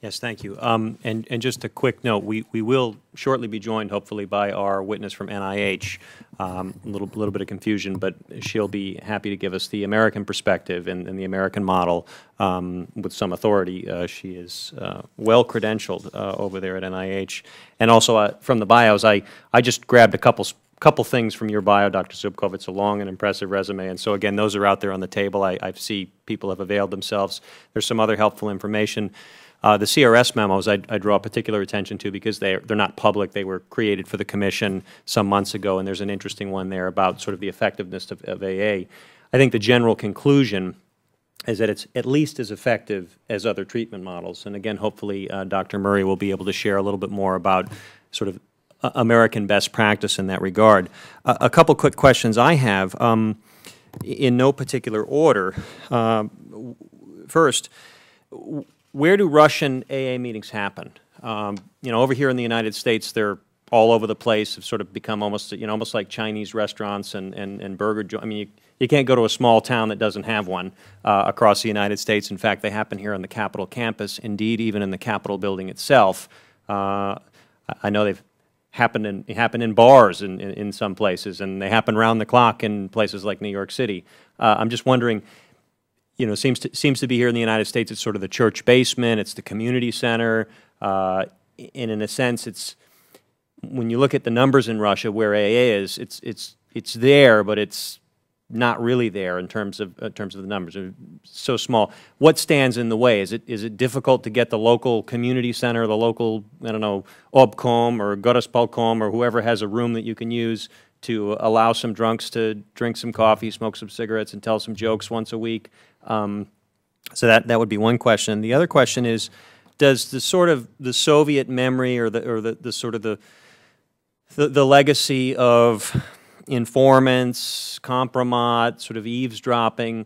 Yes, thank you. And just a quick note, we will shortly be joined, hopefully, by our witness from NIH. A little bit of confusion, but she'll be happy to give us the American perspective and the American model with some authority. She is well credentialed over there at NIH. And also from the bios, I just grabbed a couple things from your bio, Dr. Zhukov. It's a long and impressive resume, and so again, those are out there on the table. I see people have availed themselves. There's some other helpful information. The CRS memos I draw particular attention to because they're not public. They were created for the commission some months ago, and there's an interesting one there about sort of the effectiveness of AA. I think the general conclusion is that it's at least as effective as other treatment models. And again, hopefully Dr. Murray will be able to share a little bit more about sort of American best practice in that regard. A couple quick questions I have, in no particular order. First, where do Russian AA meetings happen? Over here in the United States, they're all over the place have sort of become almost, you know, almost like Chinese restaurants and burger joints. I mean, you can't go to a small town that doesn't have one across the United States. In fact, they happen here on the Capitol campus, indeed even in the Capitol building itself. I know they've happened in bars in some places, and they happen round the clock in places like New York City. I'm just wondering, you know, seems to be here in the United States, it's sort of the church basement, it's the community center, and in a sense, it's, when you look at the numbers in Russia where AA is, it's there, but it's not really there in terms of the numbers. It's so small. What stands in the way? Is it difficult to get the local community center, the local, I don't know, obkom or goraspolkom or whoever has a room that you can use to allow some drunks to drink some coffee, smoke some cigarettes, and tell some jokes once a week? So that would be one question. The other question is, does the sort of the Soviet memory or the sort of the legacy of informants, compromat, sort of eavesdropping,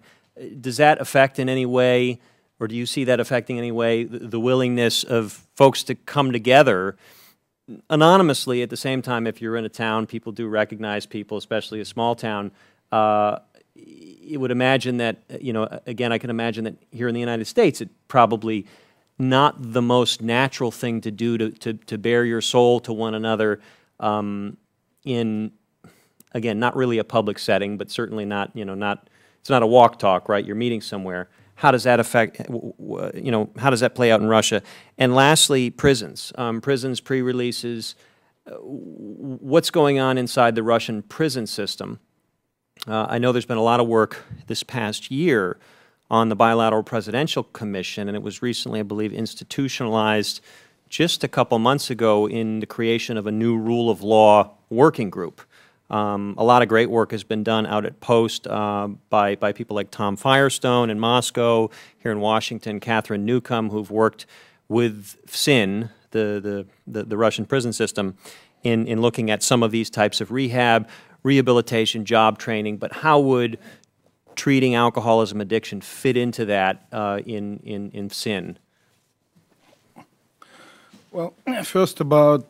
does that affect in any way, or do you see that affecting in any way the willingness of folks to come together anonymously at the same time? If you're in a town, people do recognize people, especially a small town. You would imagine that, you know, again, I can imagine that here in the United States, it probably not the most natural thing to do to bare your soul to one another in, again, not really a public setting, but certainly not, you know, it's not a walk talk, right? You're meeting somewhere. How does that affect, you know, how does that play out in Russia? And lastly, prisons. Prisons, pre-releases. What's going on inside the Russian prison system? I know there's been a lot of work this past year on the Bilateral Presidential Commission, and it was recently, I believe, institutionalized just a couple months ago in the creation of a new rule of law working group. A lot of great work has been done out at Post by people like Tom Firestone in Moscow, here in Washington, Catherine Newcomb, who've worked with FSIN, the Russian prison system, in looking at some of these types of rehabilitation, job training. But how would treating alcoholism addiction fit into that in FSIN?
Well, first about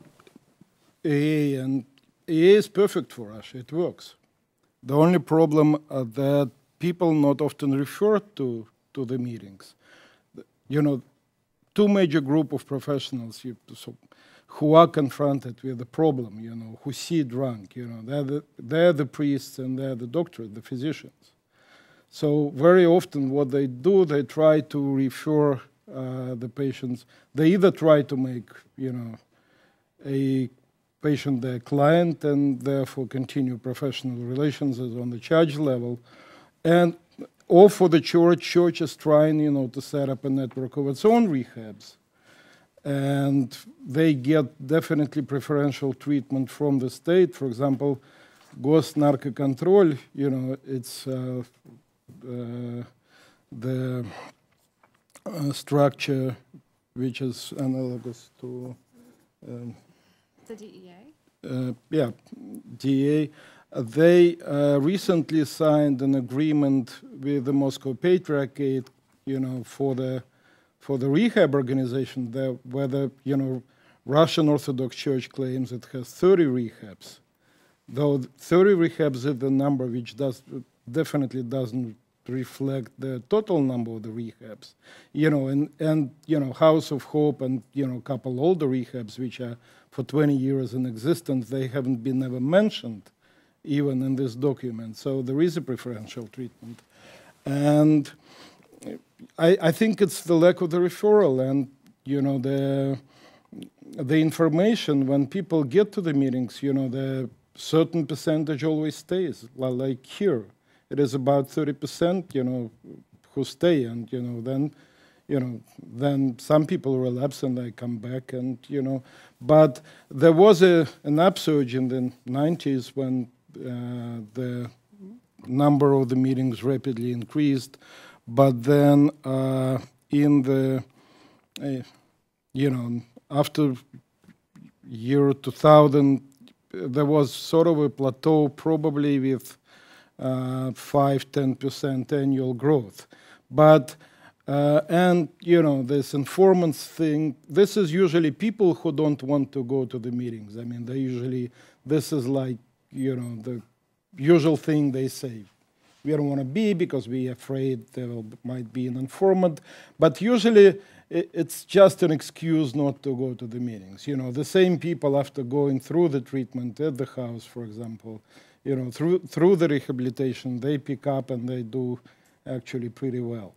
AA, and AA is perfect for us. It works. The only problem that people not often refer to the meetings. You know, two major group of professionals who are confronted with the problem, you know, who see drunk, you know, they're the priests and they're the doctors, the physicians. So very often what they do, they try to refer the patients. They either try to make, you know, a patient their client and therefore continue professional relations as on the charge level, and or for the church is trying, you know, to set up a network of its own rehabs, and they get definitely preferential treatment from the state. For example, Gosnarkokontrol, you know, it's the structure which is analogous to
The DEA?
yeah, DEA. They recently signed an agreement with the Moscow Patriarchate, you know, for the rehab organization, where the, you know, Russian Orthodox Church claims it has 30 rehabs, though 30 rehabs is the number which definitely doesn't reflect the total number of the rehabs, you know, and you know, House of Hope and, you know, a couple older rehabs which are for 20 years in existence, they haven't been ever mentioned even in this document. So there is a preferential treatment. And I think it's the lack of the referral and, you know, the information when people get to the meetings, you know, the certain percentage always stays, like here. It is about 30%, you know, who stay, and, you know, then some people relapse and they come back, and, you know, but there was an upsurge in the 90s when the number of the meetings rapidly increased, but then in the, you know, after year 2000, there was sort of a plateau, probably with 5-10% annual growth. But And, this informants thing, this is usually people who don't want to go to the meetings. I mean, this is like, the usual thing they say. We don't want to be because we're afraid there might be an informant. But usually it's just an excuse not to go to the meetings. The same people after going through the treatment at the house, for example, through the rehabilitation, they pick up and they do actually pretty well.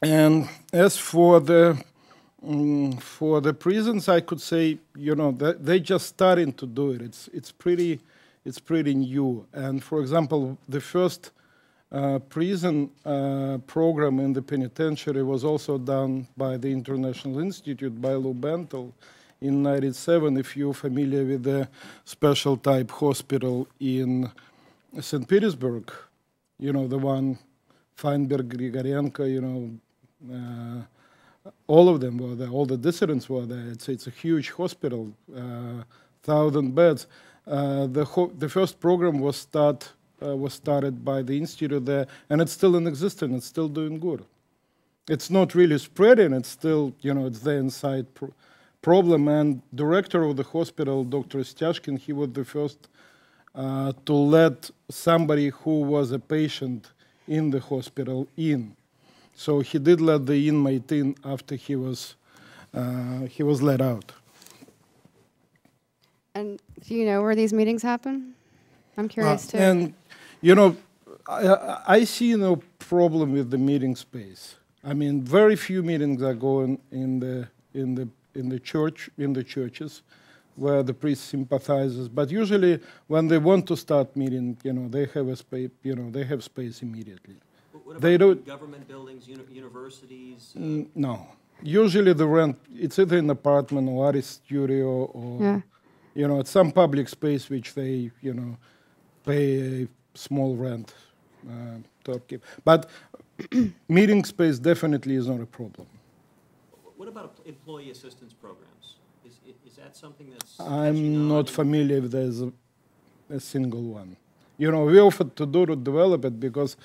And as for the prisons, I could say, they're just starting to do it. It's pretty new. And for example, the first prison program in the penitentiary was also done by the International Institute by Lou Bentel in 1997. If you're familiar with the special type hospital in St. Petersburg, the one Feinberg, Grigorenko, all of them were there, all the dissidents were there. It's a huge hospital, 1,000 beds. The first program was started by the institute there, and it's still in existence. It's still doing good. It's not really spreading. It's still, it's the inside problem. And director of the hospital, Dr. Styashkin, he was the first to let somebody who was a patient in the hospital in. So he did let the inmate in after he was let out.
And do you know where these meetings happen? I'm curious too.
And I see no problem with the meeting space. I mean, very few meetings are going in the churches where the priest sympathizes. But usually, when they want to start meeting, they have a space. They have space immediately.
What about
they don't.
Government buildings, universities?
No. Usually, the rent it's either an apartment or artist studio or it's some public space which they pay a small rent to upkeep. But meeting space definitely is not a problem.
What about employee assistance programs? Is that something that's...
I'm not familiar if there's a single one. We offered to develop it because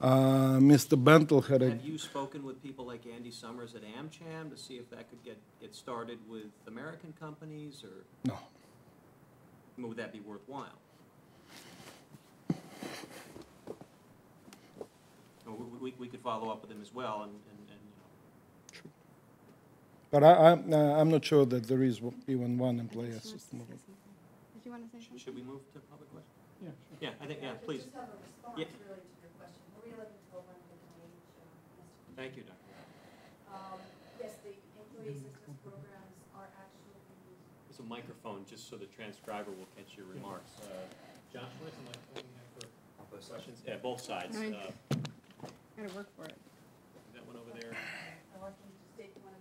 Mr. Bentel had
Have you spoken with people like Andy Summers at AmCham to see if that could get started with American companies, or...
No.
Would that be worthwhile? We could follow up with them as well, and
Sure. But I'm not sure that there is even one employee assistance.
Did you want to say something?
should we move to public question?
Yeah, sure.
Yeah, I think, please.
Just have a response
Yeah.
really to your question. Maria Levin-Tolman with the
Thank you, Dr.
Yes, the employee assistance programs are actually
There's a microphone, just so the transcriber will catch your remarks. Josh, where's the microphone for questions? Yeah, both sides.
Right. Gotta work for it.
That one over there.
I want you to state one of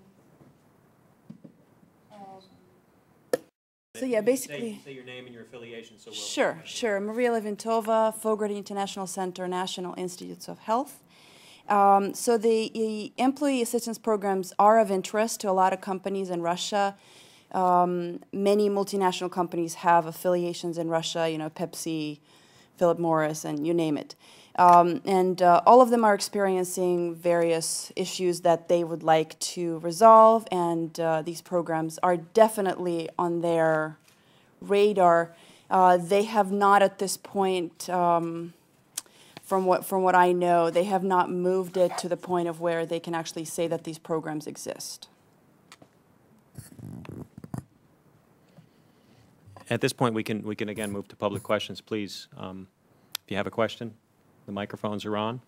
these.
So yeah, basically.
Say your name and your affiliation, so we'll...
Sure. Maria Levintova, Fogarty International Center, National Institutes of Health. So the employee assistance programs are of interest to a lot of companies in Russia. Many multinational companies have affiliations in Russia, Pepsi, Philip Morris, and you name it. And all of them are experiencing various issues that they would like to resolve, and these programs are definitely on their radar. They have not at this point, from what I know, they have not moved it to the point of where they can actually say that these programs exist.
At this point, we can again move to public questions, please. If you have a question, the microphones are on.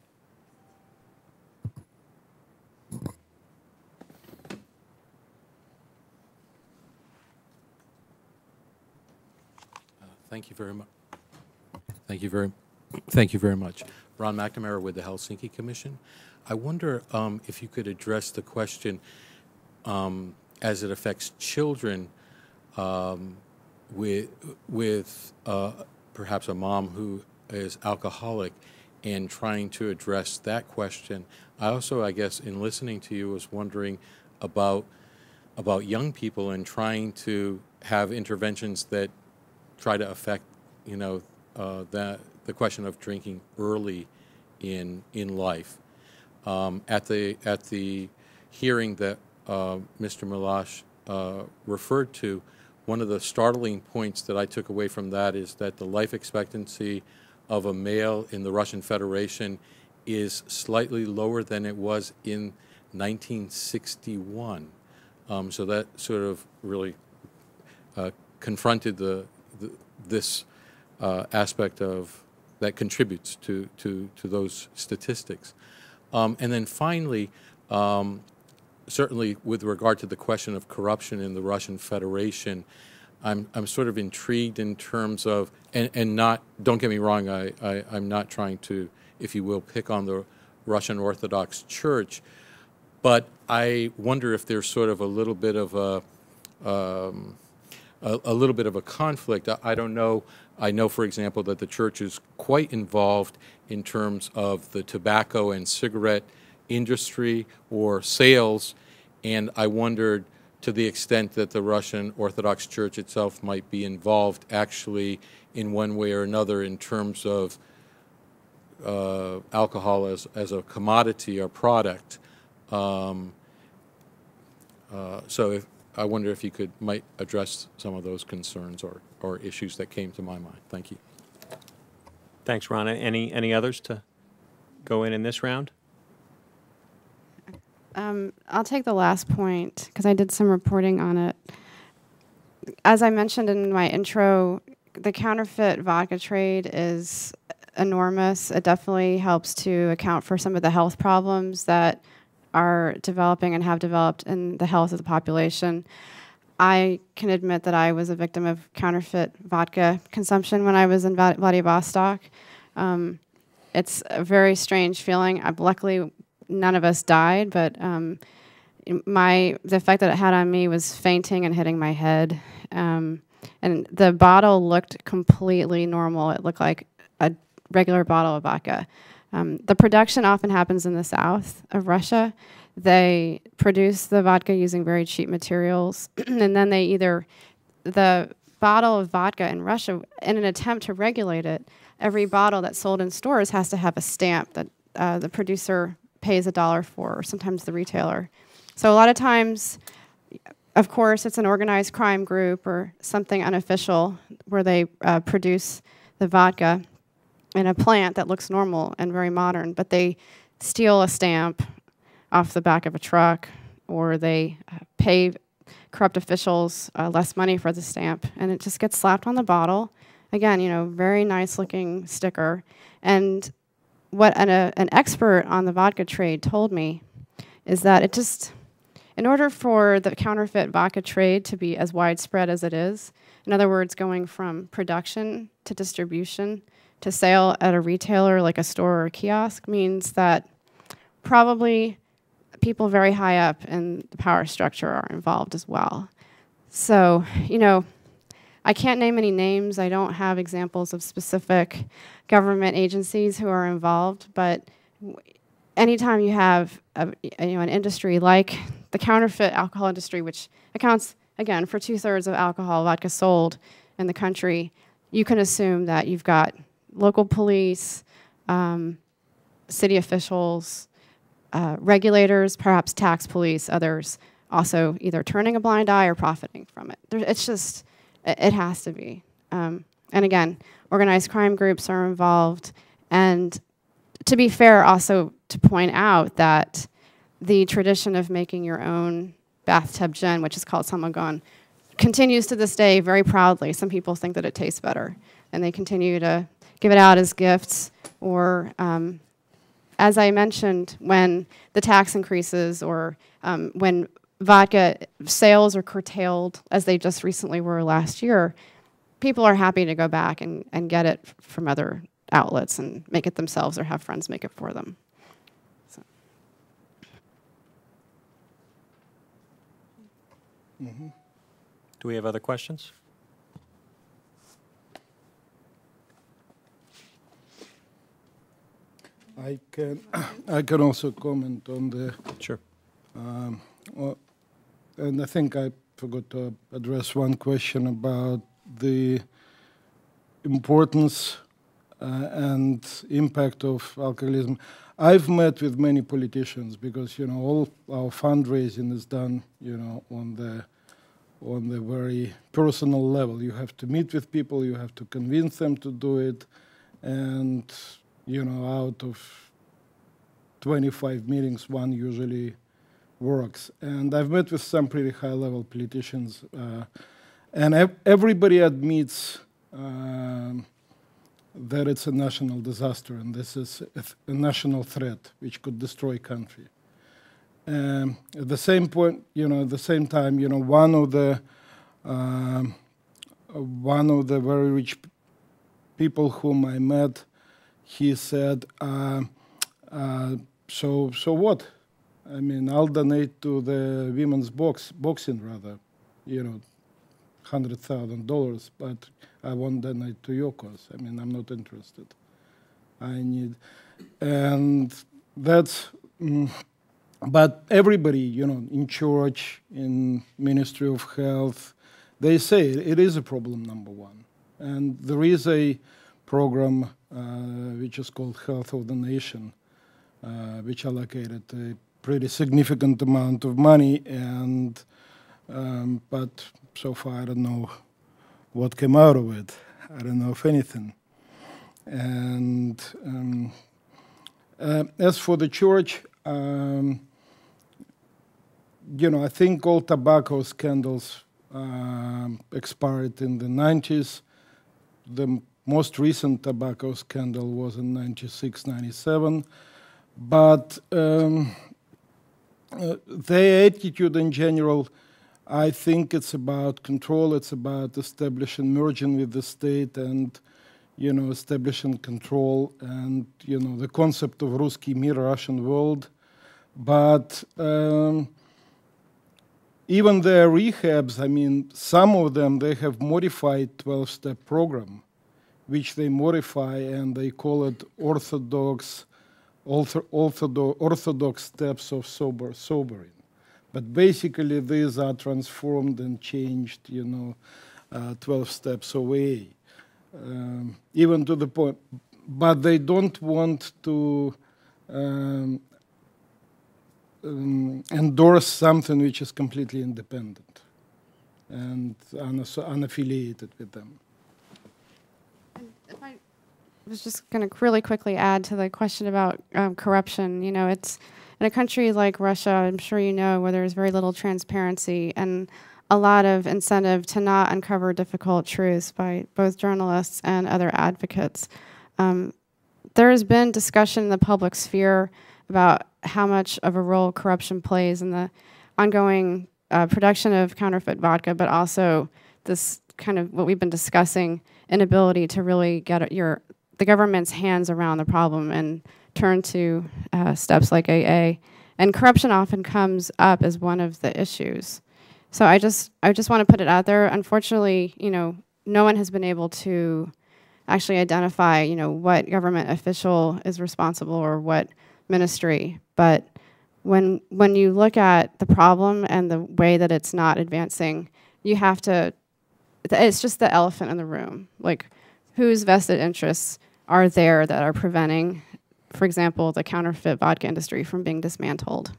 Thank you very much. Thank you very much. Ron McNamara with the Helsinki Commission. I wonder if you could address the question as it affects children with perhaps a mom who is alcoholic, and trying to address that question. I also, I guess, in listening to you, was wondering about young people and trying to have interventions that try to affect, the question of drinking early in life. At the hearing that Mr. Milosh referred to, one of the startling points that I took away from that is that the life expectancy of a male in the Russian Federation is slightly lower than it was in 1961. So that sort of really confronted this aspect of that contributes to those statistics. And then finally, certainly with regard to the question of corruption in the Russian Federation, I'm sort of intrigued in terms of, and not, don't get me wrong, I'm not trying to, if you will, pick on the Russian Orthodox Church, but I wonder if there's sort of a little bit of a conflict. I don't know. I know, for example, that the church is quite involved in terms of the tobacco and cigarette industry or sales, and I wondered to the extent that the Russian Orthodox Church itself might be involved actually in one way or another in terms of alcohol as a commodity or product. So I wonder if you might address some of those concerns or issues that came to my mind. Thank you.
Thanks, Ron. Any others to go in this round?
I'll take the last point because I did some reporting on it. As I mentioned in my intro, the counterfeit vodka trade is enormous. It definitely helps to account for some of the health problems that are developing and have developed in the health of the population. I can admit that I was a victim of counterfeit vodka consumption when I was in Vladivostok. It's a very strange feeling. Luckily, none of us died, but the effect that it had on me was fainting and hitting my head. And the bottle looked completely normal. It looked like a regular bottle of vodka. The production often happens in the south of Russia. They produce the vodka using very cheap materials, and then the bottle of vodka in Russia, in an attempt to regulate it, every bottle that's sold in stores has to have a stamp that the producer pays $1 for, or sometimes the retailer. So a lot of times, of course, it's an organized crime group or something unofficial where they produce the vodka in a plant that looks normal and very modern, but they steal a stamp off the back of a truck, or they pay corrupt officials less money for the stamp, and it just gets slapped on the bottle. Again, very nice looking sticker. And what an expert on the vodka trade told me is that in order for the counterfeit vodka trade to be as widespread as it is, in other words, going from production to distribution to sale at a retailer like a store or a kiosk, means that probably people very high up in the power structure are involved as well. So, I can't name any names. I don't have examples of specific government agencies who are involved, but anytime you have an industry like the counterfeit alcohol industry, which accounts, again, for 2/3 of alcohol vodka sold in the country, you can assume that you've got local police, city officials, regulators, perhaps tax police, others also either turning a blind eye or profiting from it. It has to be. And again, organized crime groups are involved. And to be fair, also to point out that the tradition of making your own bathtub gin, which is called samagon, continues to this day very proudly. Some people think that it tastes better, and they continue to give it out as gifts. Or, as I mentioned, when the tax increases or when vodka sales are curtailed, as they just recently were last year, people are happy to go back and get it from other outlets and make it themselves or have friends make it for them. So.
Mm-hmm. Do we have other questions?
I can also comment on the.
Sure.
And I think I forgot to address one question about the importance and impact of alcoholism. I've met with many politicians because, you know, all our fundraising is done, you know, on the very personal level. You have to meet with people, you have to convince them to do it, and, you know, out of 25 meetings, one usually works. And I've met with some pretty high-level politicians, and everybody admits that it's a national disaster, and this is a national threat which could destroy country. At the same point, you know, at the same time, you know, one of the very rich people whom I met, he said, so what? I mean, I'll donate to the women's boxing rather, you know, $100,000, but I won't donate to your cause. I mean, I'm not interested. I need, and that's, but everybody, you know, in church, in Ministry of Health, they say it is a problem, number one. And there is a program which is called Health of the Nation, which allocated a pretty significant amount of money, and but so far I don't know what came out of it. I don't know if anything. And as for the church, you know, I think all tobacco scandals expired in the 90s. The most recent tobacco scandal was in 96, 97. But their attitude in general, I think it's about control, it's about establishing, merging with the state and, you know, establishing control and, you know, the concept of Ruski Mir, Russian world. But even their rehabs, I mean, some of them, they have modified 12-step program, which they modify and they call it orthodox steps of sobering. But basically, these are transformed and changed, you know, 12 steps away. Even to the point, but they don't want to endorse something which is completely independent and unaffiliated with them.
If I was just going to really quickly add to the question about corruption. You know, it's in a country like Russia, I'm sure you know, where there's very little transparency and a lot of incentive to not uncover difficult truths by both journalists and other advocates. There has been discussion in the public sphere about how much of a role corruption plays in the ongoing production of counterfeit vodka, but also this kind of what we've been discussing, inability to really get the government's hands around the problem and turn to steps like AA. And corruption often comes up as one of the issues. So I just want to put it out there. Unfortunately, you know, no one has been able to actually identify, you know, what government official is responsible or what ministry. But when you look at the problem and the way that it's not advancing, you have to, it's just the elephant in the room. Like, whose vested interests are there that are preventing, for example, the counterfeit vodka industry from being dismantled?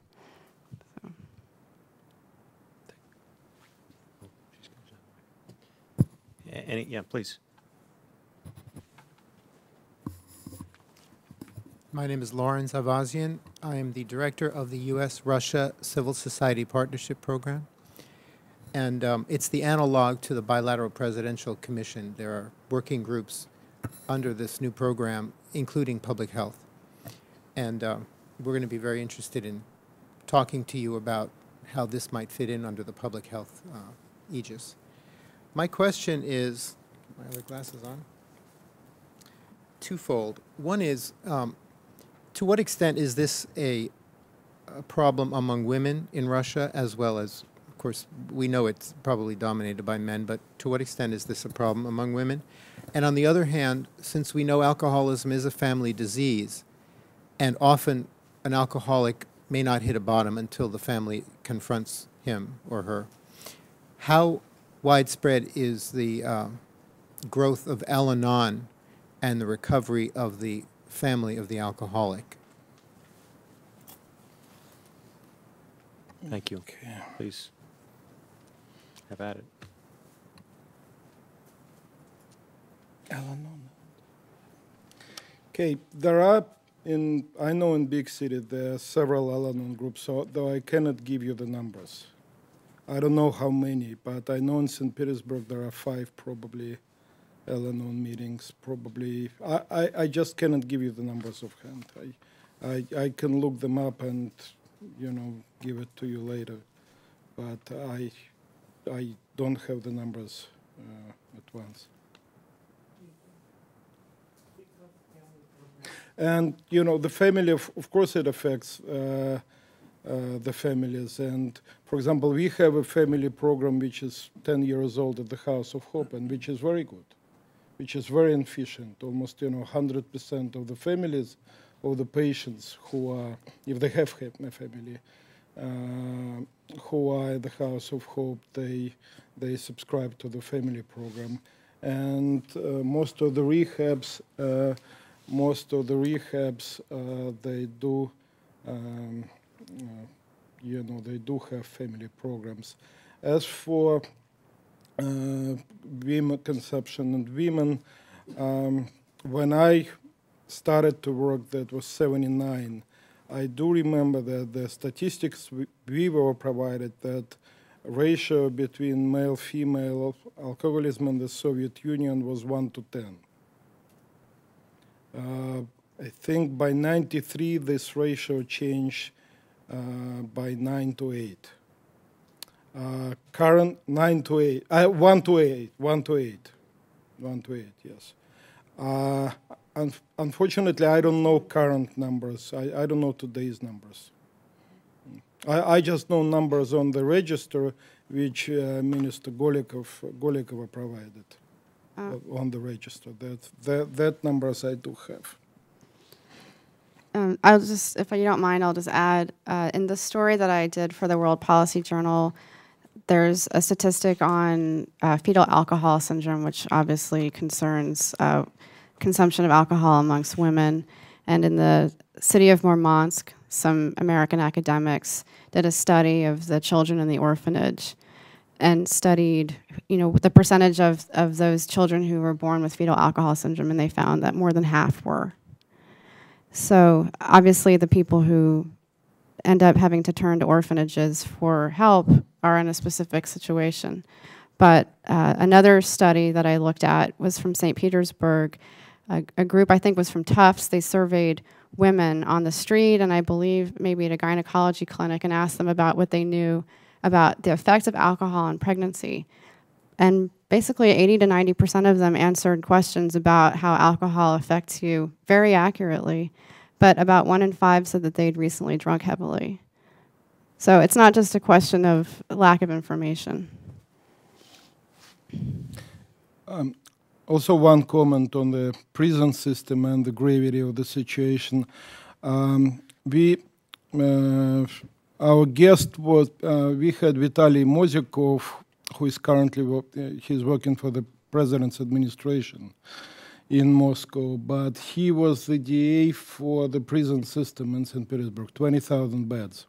Yeah, please.
My name is Lawrence Avazian. I am the director of the U.S.-Russia Civil Society Partnership Program. And it's the analog to the Bilateral Presidential Commission. There are working groups under this new program, including public health. And we're going to be very interested in talking to you about how this might fit in under the public health aegis. My question is, my other glasses on? Twofold. One is, to what extent is this a problem among women in Russia, as well as, of course, we know it's probably dominated by men, but to what extent is this a problem among women? And on the other hand, since we know alcoholism is a family disease, and often an alcoholic may not hit a bottom until the family confronts him or her, how widespread is the growth of Al-Anon and the recovery of the family of the alcoholic.
Thank you. Please have at it.
Okay, there are I know in big city there are several Al-Anon groups, though I cannot give you the numbers. I don't know how many, but I know in St. Petersburg there are 5 probably Al-Anon meetings. Probably, I just cannot give you the numbers offhand. I can look them up and give it to you later, but I don't have the numbers at once. And the family, of course, it affects the families. And for example, we have a family program which is 10 years old at the House of Hope, and which is very good, which is very efficient. Almost 100% of the families of the patients who are, if they have a family, who are at the House of Hope, they subscribe to the family program, and most of the rehabs. They do, they do have family programs. As for women consumption and women, when I started to work, that was 79. I do remember that the statistics we were provided, that ratio between male-female alcoholism in the Soviet Union was 1 to 10. I think by 93 this ratio changed by 9 to 8. Current 9 to 8, 1 to 8, 1 to 8, 1 to 8, yes. Unfortunately, I don't know current numbers. I don't know today's numbers. I just know numbers on the register which Minister Golikova provided. On the register, that numbers I do have.
I'll just, if you don't mind, I'll just add, in the story that I did for the World Policy Journal, there's a statistic on fetal alcohol syndrome, which obviously concerns consumption of alcohol amongst women. And in the city of Murmansk, some American academics did a study of the children in the orphanage and studied, the percentage of those children who were born with fetal alcohol syndrome, and they found that more than half were. So obviously the people who end up having to turn to orphanages for help are in a specific situation. But another study that I looked at was from St. Petersburg. A group, I think, was from Tufts. They surveyed women on the street, and I believe maybe at a gynecology clinic, and asked them about what they knew about the effects of alcohol on pregnancy. And basically 80 to 90% of them answered questions about how alcohol affects you very accurately, but about 1 in 5 said that they'd recently drunk heavily. So it's not just a question of lack of information.
Also, one comment on the prison system and the gravity of the situation. Our guest was, we had Vitaly Mozikov, who is currently, he's working for the president's administration in Moscow, but he was the DA for the prison system in St. Petersburg, 20,000 beds.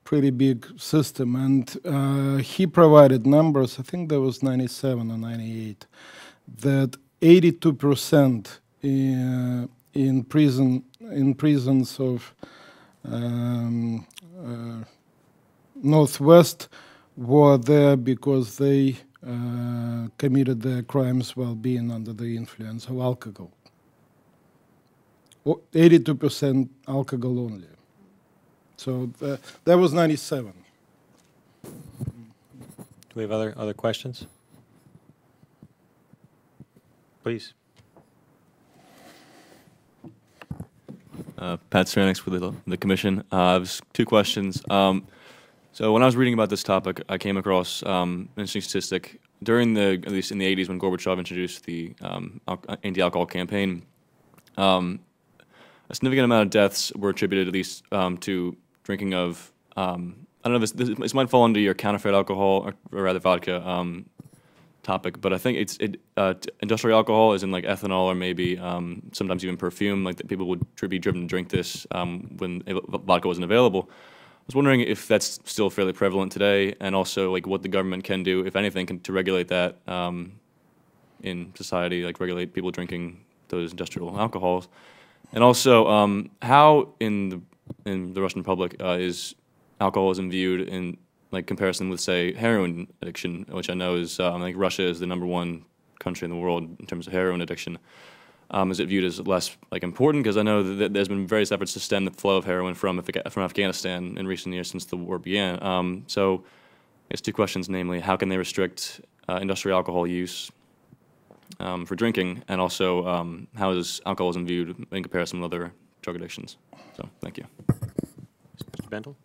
Pretty big system, and he provided numbers, I think there was 97 or 98, that 82% in prisons of Northwest were there because they committed their crimes while being under the influence of alcohol. 82% alcohol only. So that was 97.
Do we have other questions? Please.
Pat Stranex with the commission. I have 2 questions. So when I was reading about this topic, I came across an interesting statistic. During at least in the 80s, when Gorbachev introduced the anti-alcohol campaign, a significant amount of deaths were attributed at least to drinking of, I don't know, this might fall under your counterfeit alcohol, or rather vodka, topic, but I think industrial alcohol is in like ethanol or maybe sometimes even perfume, like that people would be driven to drink this when vodka wasn't available. I was wondering if that's still fairly prevalent today, and also like what the government can do, if anything, to regulate that in society, like regulate people drinking those industrial alcohols. And also, how in the Russian Republic is alcoholism viewed in like comparison with, say, heroin addiction, which I know is like Russia is the #1 country in the world in terms of heroin addiction. Is it viewed as less like important? Because I know that there's been various efforts to stem the flow of heroin from Afghanistan in recent years since the war began. So I guess two questions, namely, how can they restrict industrial alcohol use for drinking, and also how is alcoholism viewed in comparison with other drug addictions? So thank you.
Mr. Bentel,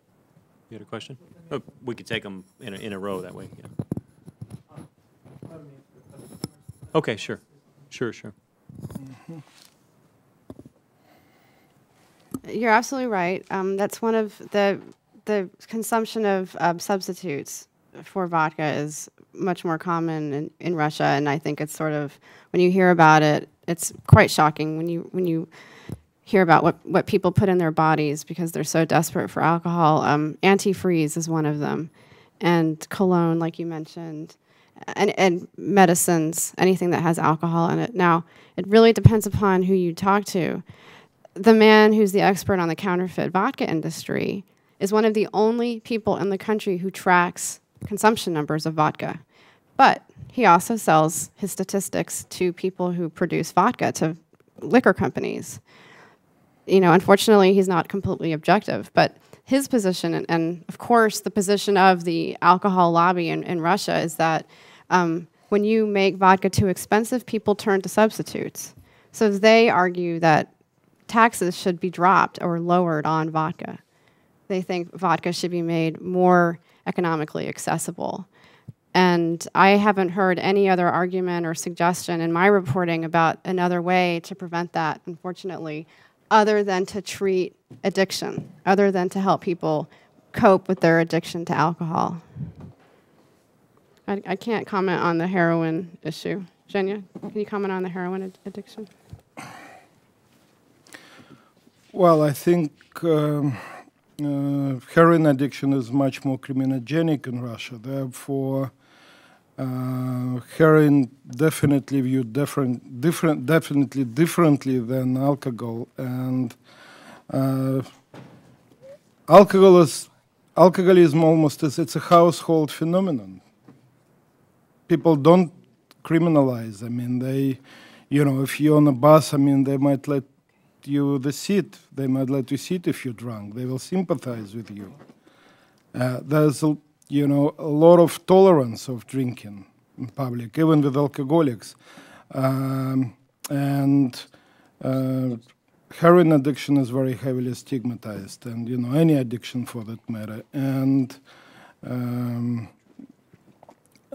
you had a question? Oh, we could take them in a row that way. Yeah. Okay, sure.
You're absolutely right. That's one of the consumption of substitutes for vodka is much more common in Russia, and I think it's sort of, when you hear about it, it's quite shocking when you hear about what people put in their bodies because they're so desperate for alcohol. Antifreeze is one of them, and cologne, like you mentioned, and medicines, anything that has alcohol in it. Now, it really depends upon who you talk to. The man who's the expert on the counterfeit vodka industry is one of the only people in the country who tracks consumption numbers of vodka. But he also sells his statistics to people who produce vodka, to liquor companies. You know, unfortunately, he's not completely objective, but his position, and of course the position of the alcohol lobby in Russia, is that when you make vodka too expensive, people turn to substitutes. So they argue that taxes should be dropped or lowered on vodka. They think vodka should be made more economically accessible. And I haven't heard any other argument or suggestion in my reporting about another way to prevent that, unfortunately, other than to treat addiction, other than to help people cope with their addiction to alcohol. I can't comment on the heroin issue. Zhenya, can you comment on the heroin addiction?
Well, I think heroin addiction is much more criminogenic in Russia. Therefore, heroin definitely viewed definitely differently than alcohol, and alcoholism almost it's a household phenomenon. People don't criminalize. I mean, if you're on a bus, I mean, they might let you the seat. They might let you sit if you're drunk. They will sympathize with you. There's a lot of tolerance of drinking in public, even with alcoholics. And heroin addiction is very heavily stigmatized, and any addiction for that matter. And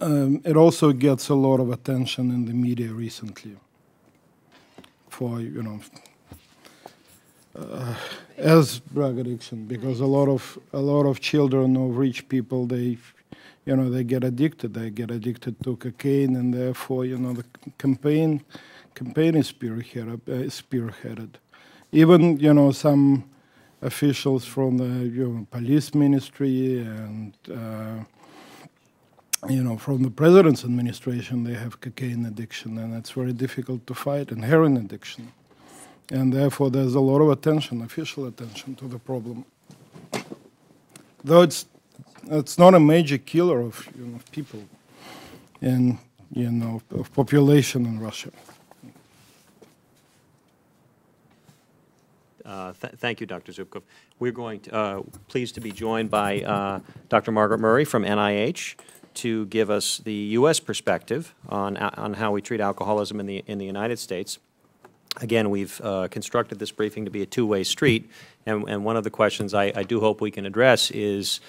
it also gets a lot of attention in the media recently for as drug addiction, because a lot of children of rich people, they get addicted. They get addicted to cocaine, and therefore the campaign is spearheaded. Even some officials from the police ministry and from the president's administration, they have cocaine addiction, and it's very difficult to fight, and heroin addiction. And therefore, there's a lot of attention, official attention, to the problem. Though it's not a major killer of people and of population in Russia.
Thank you, Dr. Zhukov. We're pleased to be joined by Dr. Margaret Murray from NIH to give us the U.S. perspective on how we treat alcoholism in the United States. Again, we've constructed this briefing to be a two-way street, and one of the questions I do hope we can address is,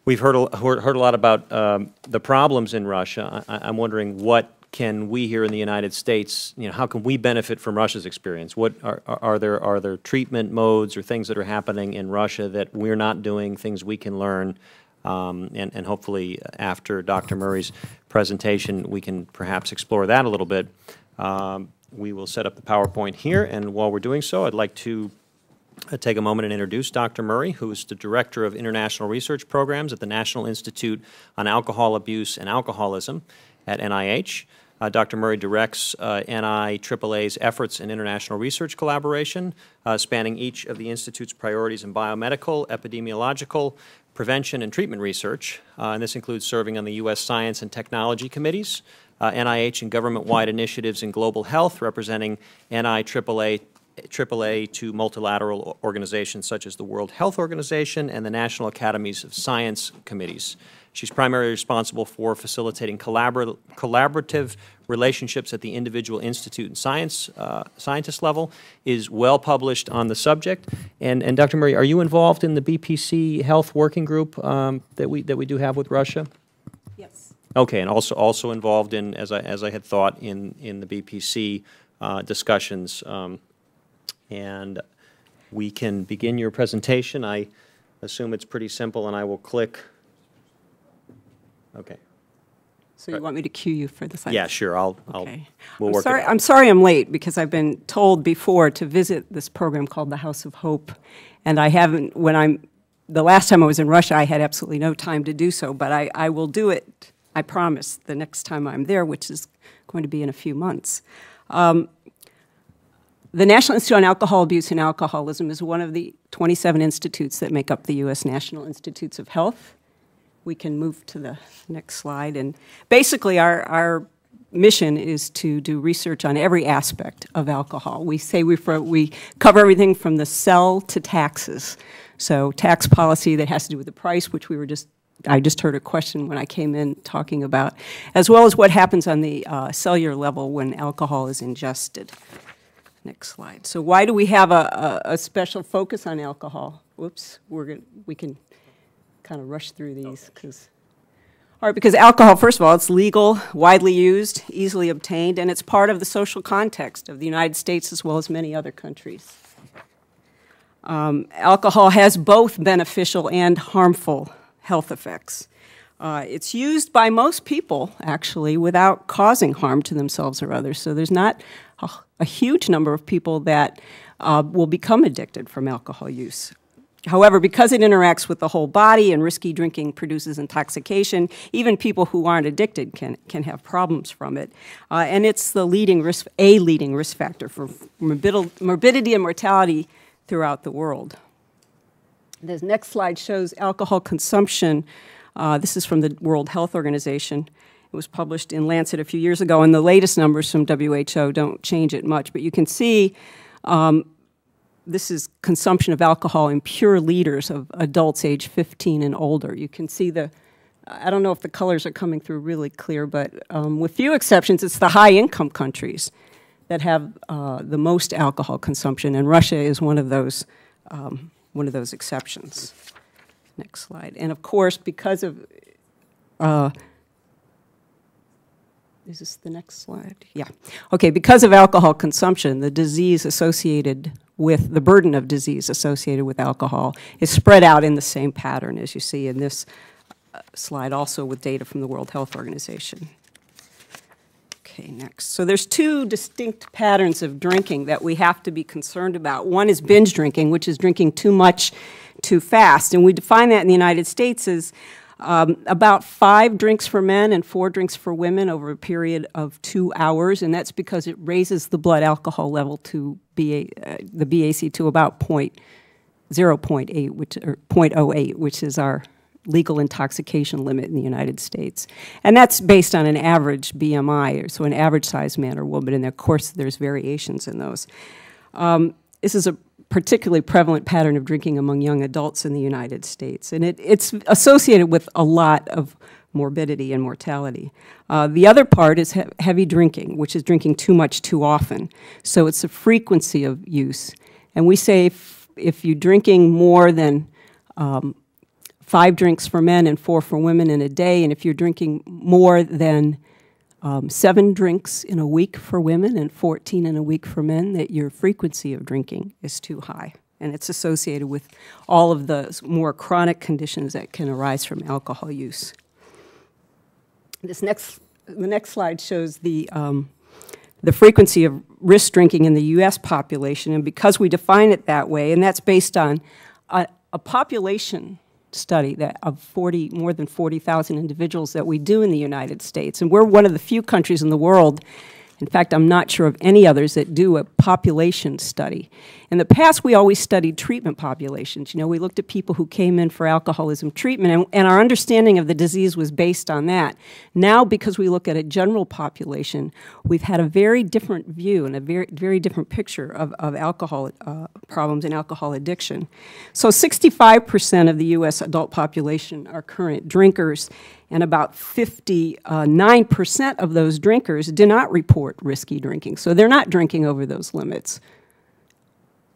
we've heard a lot about the problems in Russia. I'm wondering, what can we here in the United States, how can we benefit from Russia's experience? What are there treatment modes or things that are happening in Russia that we're not doing, things we can learn? And hopefully after Dr. Murray's presentation, we can perhaps explore that a little bit. We will set up the PowerPoint here, and while we're doing so, I'd like to take a moment and introduce Dr. Murray, who is the Director of International Research Programs at the National Institute on Alcohol Abuse and Alcoholism at NIH. Dr. Murray directs NIAAA's efforts in international research collaboration, spanning each of the Institute's priorities in biomedical, epidemiological, prevention, and treatment research. And this includes serving on the U.S. Science and Technology Committees, NIH and government-wide initiatives in global health, representing NIAAA to multilateral organizations such as the World Health Organization and the National Academies of Science committees. She's primarily responsible for facilitating collaborative relationships at the individual institute and scientist level, is well published on the subject. And Dr. Murray, are you involved in the BPC Health Working Group that we do have with Russia?
Yes.
Okay, and also involved in, as I had thought, in the BPC discussions. And we can begin your presentation. I assume it's pretty simple, and I will click. Okay.
So you want me to cue you for the slide?
Yeah, sure.
Okay.
We'll work it out.
I'm sorry I'm late because I've been told before to visit this program called the House of Hope, and I haven't. The last time I was in Russia, I had absolutely no time to do so, but I will do it. I promise the next time I'm there, which is going to be in a few months. The National Institute on Alcohol Abuse and Alcoholism is one of the 27 institutes that make up the U.S. National Institutes of Health. We can move to the next slide. And basically, our mission is to do research on every aspect of alcohol. We say we cover everything from the cell to taxes. So tax policy that has to do with the price, which I just heard a question when I came in talking about, as well as what happens on the cellular level when alcohol is ingested. Next slide. So why do we have a special focus on alcohol? Whoops, we can kind of rush through these because alcohol, first of all, it's legal, widely used, easily obtained, and it's part of the social context of the United States as well as many other countries. Alcohol has both beneficial and harmful health effects. It's used by most people, actually, without causing harm to themselves or others. So there's not a huge number of people that will become addicted from alcohol use. However, because it interacts with the whole body and risky drinking produces intoxication, even people who aren't addicted can have problems from it. And it's the leading risk factor for morbidity and mortality throughout the world. This next slide shows alcohol consumption. This is from the World Health Organization. It was published in Lancet a few years ago, and the latest numbers from WHO don't change it much. But you can see this is consumption of alcohol in pure liters of adults age 15 and older. You can see I don't know if the colors are coming through really clear, but with few exceptions, it's the high-income countries that have the most alcohol consumption, and Russia is one of those exceptions. Next slide. And of course, because of is this the next slide? Yeah. Okay, because of alcohol consumption, the burden of disease associated with alcohol is spread out in the same pattern as you see in this slide, also with data from the World Health Organization. Okay, next. So there's two distinct patterns of drinking that we have to be concerned about. One is binge drinking, which is drinking too much too fast. And we define that in the United States as about 5 drinks for men and 4 drinks for women over a period of 2 hours, and that's because it raises the blood alcohol level to the BAC to about 0.8, or 0.08, which is our legal intoxication limit in the United States. And that's based on an average BMI, so an average size man or woman, and of course there's variations in those. This is a particularly prevalent pattern of drinking among young adults in the United States, and it's associated with a lot of morbidity and mortality. The other part is heavy drinking, which is drinking too much too often. So it's a frequency of use. And we say if you're drinking more than 5 drinks for men and 4 for women in a day, and if you're drinking more than 7 drinks in a week for women and 14 in a week for men, that your frequency of drinking is too high. and it's associated with all of the more chronic conditions that can arise from alcohol use. The next slide shows the frequency of risk drinking in the U.S. population, and because we define it that way, and that's based on a population study that of more than 40,000 individuals that we do in the United States, and we're one of the few countries in the world. In fact, I'm not sure of any others that do a population study. In the past, we always studied treatment populations. You know, we looked at people who came in for alcoholism treatment, and our understanding of the disease was based on that. Now, because we look at a general population, we've had a very different view and a very different picture of alcohol problems and alcohol addiction. So 65% of the U.S. adult population are current drinkers, and about 59% of those drinkers do not report risky drinking. So they're not drinking over those limits.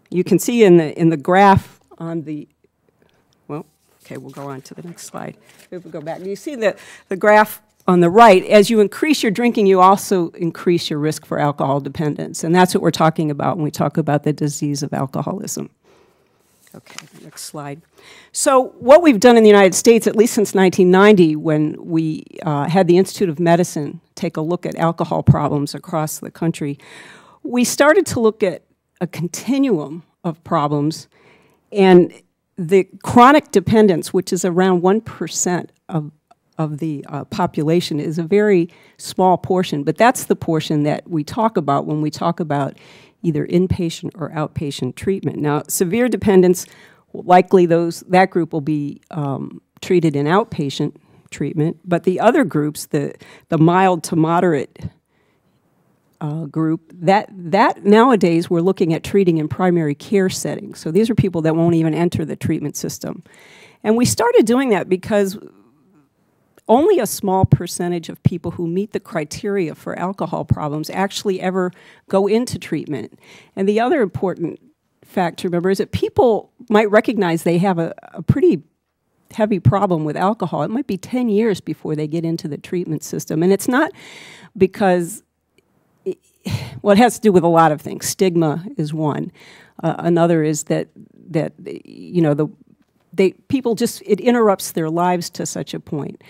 You can see in the graph on the, well, okay, we'll go on to the next slide. If we go back, you see the graph on the right. As you increase your drinking, you also increase your risk for alcohol dependence. And that's what we're talking about when we talk about the disease of alcoholism. Okay, next slide. So what we've done in the United States, at least since 1990, when we had the Institute of Medicine take a look at alcohol problems across the country, we started to look at a continuum of problems, and the chronic dependence, which is around 1% of the population, is a very small portion, but that's the portion that we talk about when we talk about either inpatient or outpatient treatment. Now, severe dependence, likely that group will be treated in outpatient treatment, but the other groups, the mild to moderate group, that nowadays we're looking at treating in primary care settings. So these are people that won't even enter the treatment system. And we started doing that because only a small percentage of people who meet the criteria for alcohol problems actually ever go into treatment. And the other important fact to remember is that people might recognize they have a pretty heavy problem with alcohol. It might be 10 years before they get into the treatment system. And it's not because, well, it has to do with a lot of things. Stigma is one. Another is that you know, people just, it interrupts their lives to such a point.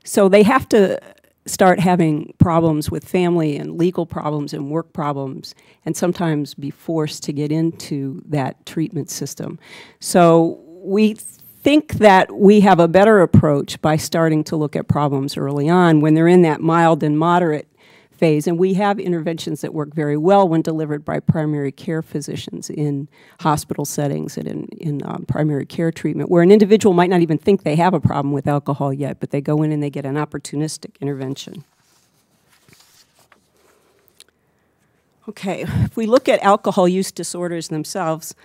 So they have to start having problems with family and legal problems and work problems, and sometimes be forced to get into that treatment system. So we think that we have a better approach by starting to look at problems early on when they're in that mild and moderate phase, and we have interventions that work very well when delivered by primary care physicians in hospital settings and in primary care treatment, where an individual might not even think they have a problem with alcohol yet, but they go in and they get an opportunistic intervention. Okay, if we look at alcohol use disorders themselves,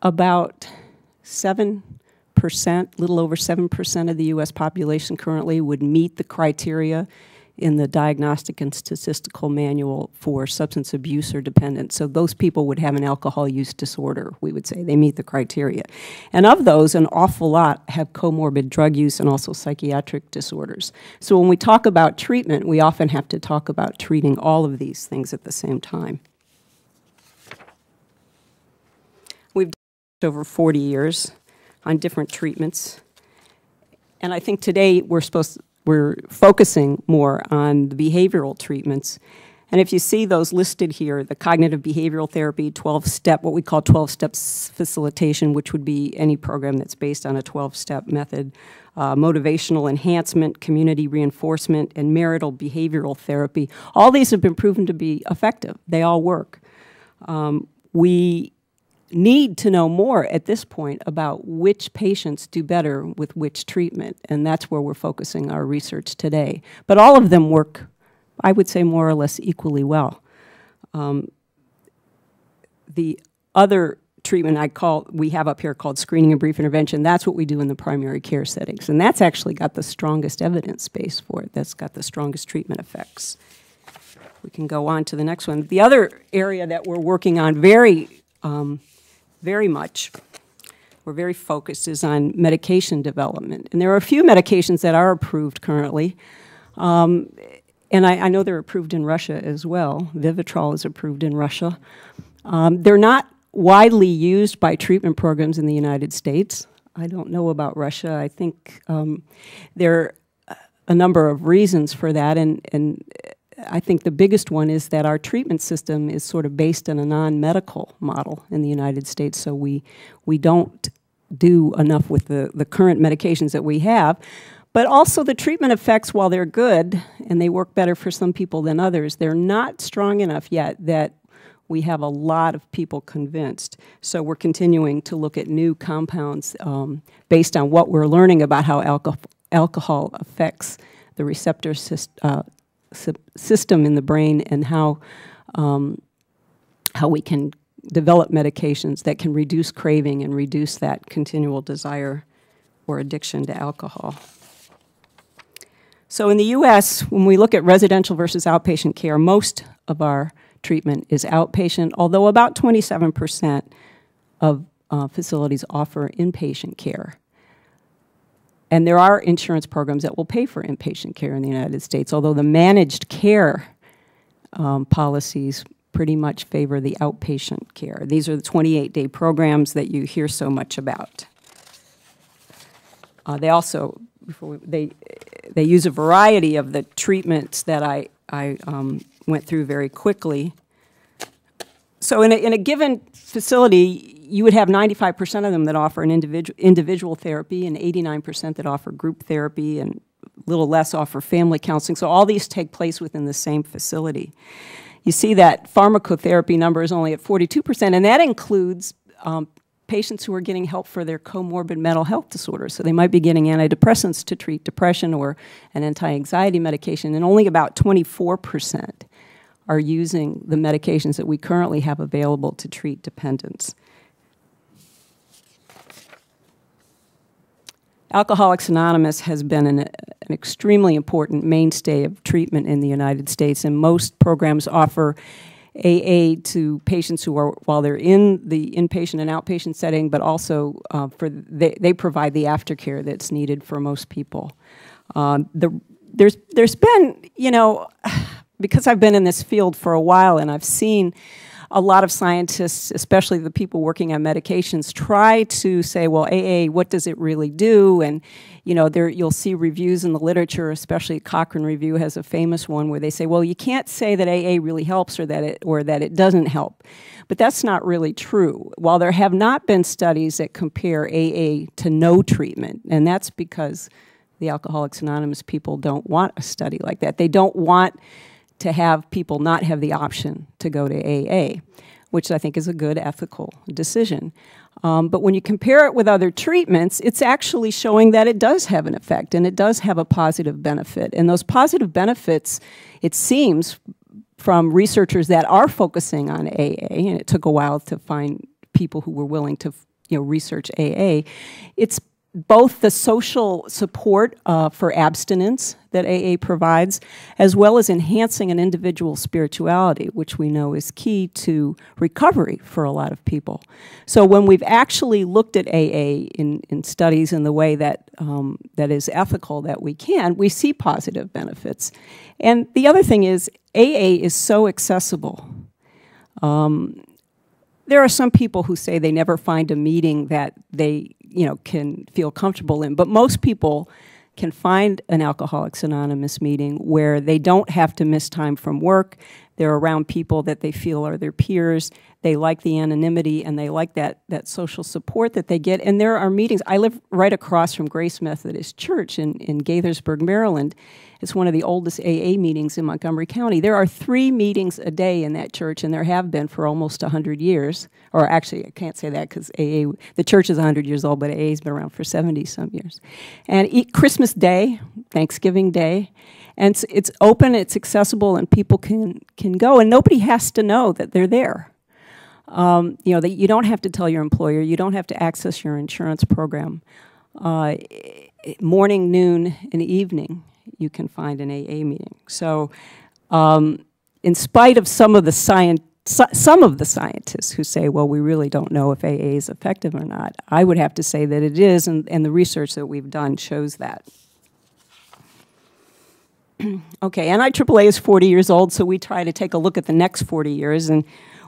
about 7%, little over 7% of the U.S. population currently would meet the criteria in the Diagnostic and Statistical Manual for substance abuse or dependence. So those people would have an alcohol use disorder, we would say. They meet the criteria. And of those, an awful lot have comorbid drug use and also psychiatric disorders. So when we talk about treatment, we often have to talk about treating all of these things at the same time. We've done this over 40 years on different treatments. And I think today we're focusing more on the behavioral treatments. And if you see those listed here, the cognitive behavioral therapy, 12-step, what we call 12-step facilitation, which would be any program that's based on a 12-step method, motivational enhancement, community reinforcement, and marital behavioral therapy, all these have been proven to be effective. They all work. We need to know more at this point about which patients do better with which treatment, and that's where we're focusing our research today. But all of them work, I would say, more or less equally well. The other treatment we have up here called screening and brief intervention, that's what we do in the primary care settings, and that's actually got the strongest evidence base for it. That's got the strongest treatment effects. We can go on to the next one. The other area that we're working on very much, we're very focused, is on medication development. And there are a few medications that are approved currently. And I know they're approved in Russia as well. Vivitrol is approved in Russia. They're not widely used by treatment programs in the United States. I don't know about Russia. I think there are a number of reasons for that, and I think the biggest one is that our treatment system is sort of based on a non-medical model in the United States, so we don't do enough with the current medications that we have. But also the treatment effects, while they're good, and they work better for some people than others, they're not strong enough yet that we have a lot of people convinced. So we're continuing to look at new compounds based on what we're learning about how alcohol affects the receptor system in the brain, and how we can develop medications that can reduce craving and reduce that continual desire or addiction to alcohol. So in the U.S., when we look at residential versus outpatient care, most of our treatment is outpatient, although about 27% of facilities offer inpatient care. And there are insurance programs that will pay for inpatient care in the United States, although the managed care policies pretty much favor the outpatient care. These are the 28-day programs that you hear so much about. They also, they use a variety of the treatments that I went through very quickly. So in a given facility, you would have 95% of them that offer an individual therapy, and 89% that offer group therapy, and a little less offer family counseling. So all these take place within the same facility. You see that pharmacotherapy number is only at 42%, and that includes patients who are getting help for their comorbid mental health disorders. So they might be getting antidepressants to treat depression or an anti-anxiety medication, and only about 24% are using the medications that we currently have available to treat dependence. Alcoholics Anonymous has been an extremely important mainstay of treatment in the United States, and most programs offer AA to patients who are, while they're in the inpatient and outpatient setting, but also they provide the aftercare that's needed for most people. There's been, you know, because I've been in this field for a while and I've seen a lot of scientists, especially the people working on medications, try to say, well, AA, what does it really do? And, you know, you'll see reviews in the literature, especially Cochrane Review has a famous one where they say, well, you can't say that AA really helps or that it doesn't help. But that's not really true. While there have not been studies that compare AA to no treatment, and that's because the Alcoholics Anonymous people don't want a study like that. They don't want to have people not have the option to go to AA, which I think is a good ethical decision. But when you compare it with other treatments, it's actually showing that it does have an effect and it does have a positive benefit. And those positive benefits, it seems, from researchers that are focusing on AA, and it took a while to find people who were willing to, you know, research AA, it's both the social support for abstinence that AA provides, as well as enhancing an individual's spirituality, which we know is key to recovery for a lot of people. So when we've actually looked at AA in studies in the way that, that is ethical that we can, we see positive benefits. And the other thing is, AA is so accessible. There are some people who say they never find a meeting that they, you know, can feel comfortable in, but most people can find an Alcoholics Anonymous meeting where they don't have to miss time from work. They're around people that they feel are their peers. They like the anonymity and they like that social support that they get. And there are meetings. I live right across from Grace Methodist Church in Gaithersburg, Maryland. It's one of the oldest AA meetings in Montgomery County. There are 3 meetings a day in that church, and there have been for almost 100 years. Or actually, I can't say that because AA, the church is 100 years old, but AA has been around for 70-some years. And Christmas Day, Thanksgiving Day, and it's open, it's accessible, and people can go, and nobody has to know that they're there. You know, that you don't have to tell your employer, you don't have to access your insurance program. Morning, noon, and evening, you can find an AA meeting. So, in spite of some of the scientists who say, well, we really don't know if AA is effective or not, I would have to say that it is, and the research that we've done shows that. Okay, NIAAA is 40 years old, so we try to take a look at the next 40 years, and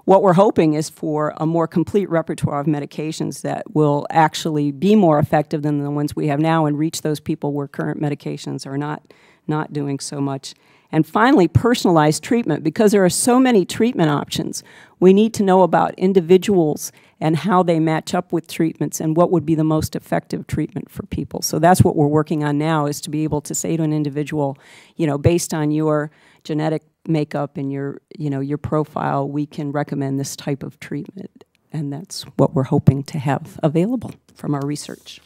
what we're hoping is for a more complete repertoire of medications that will actually be more effective than the ones we have now and reach those people where current medications are not doing so much. And finally, personalized treatment. Because there are so many treatment options, we need to know about individuals and how they match up with treatments and what would be the most effective treatment for people. So that's what we're working on now, is to be able to say to an individual, you know, based on your genetic makeup and your, you know, your profile, we can recommend this type of treatment. And that's what we're hoping to have available from our research.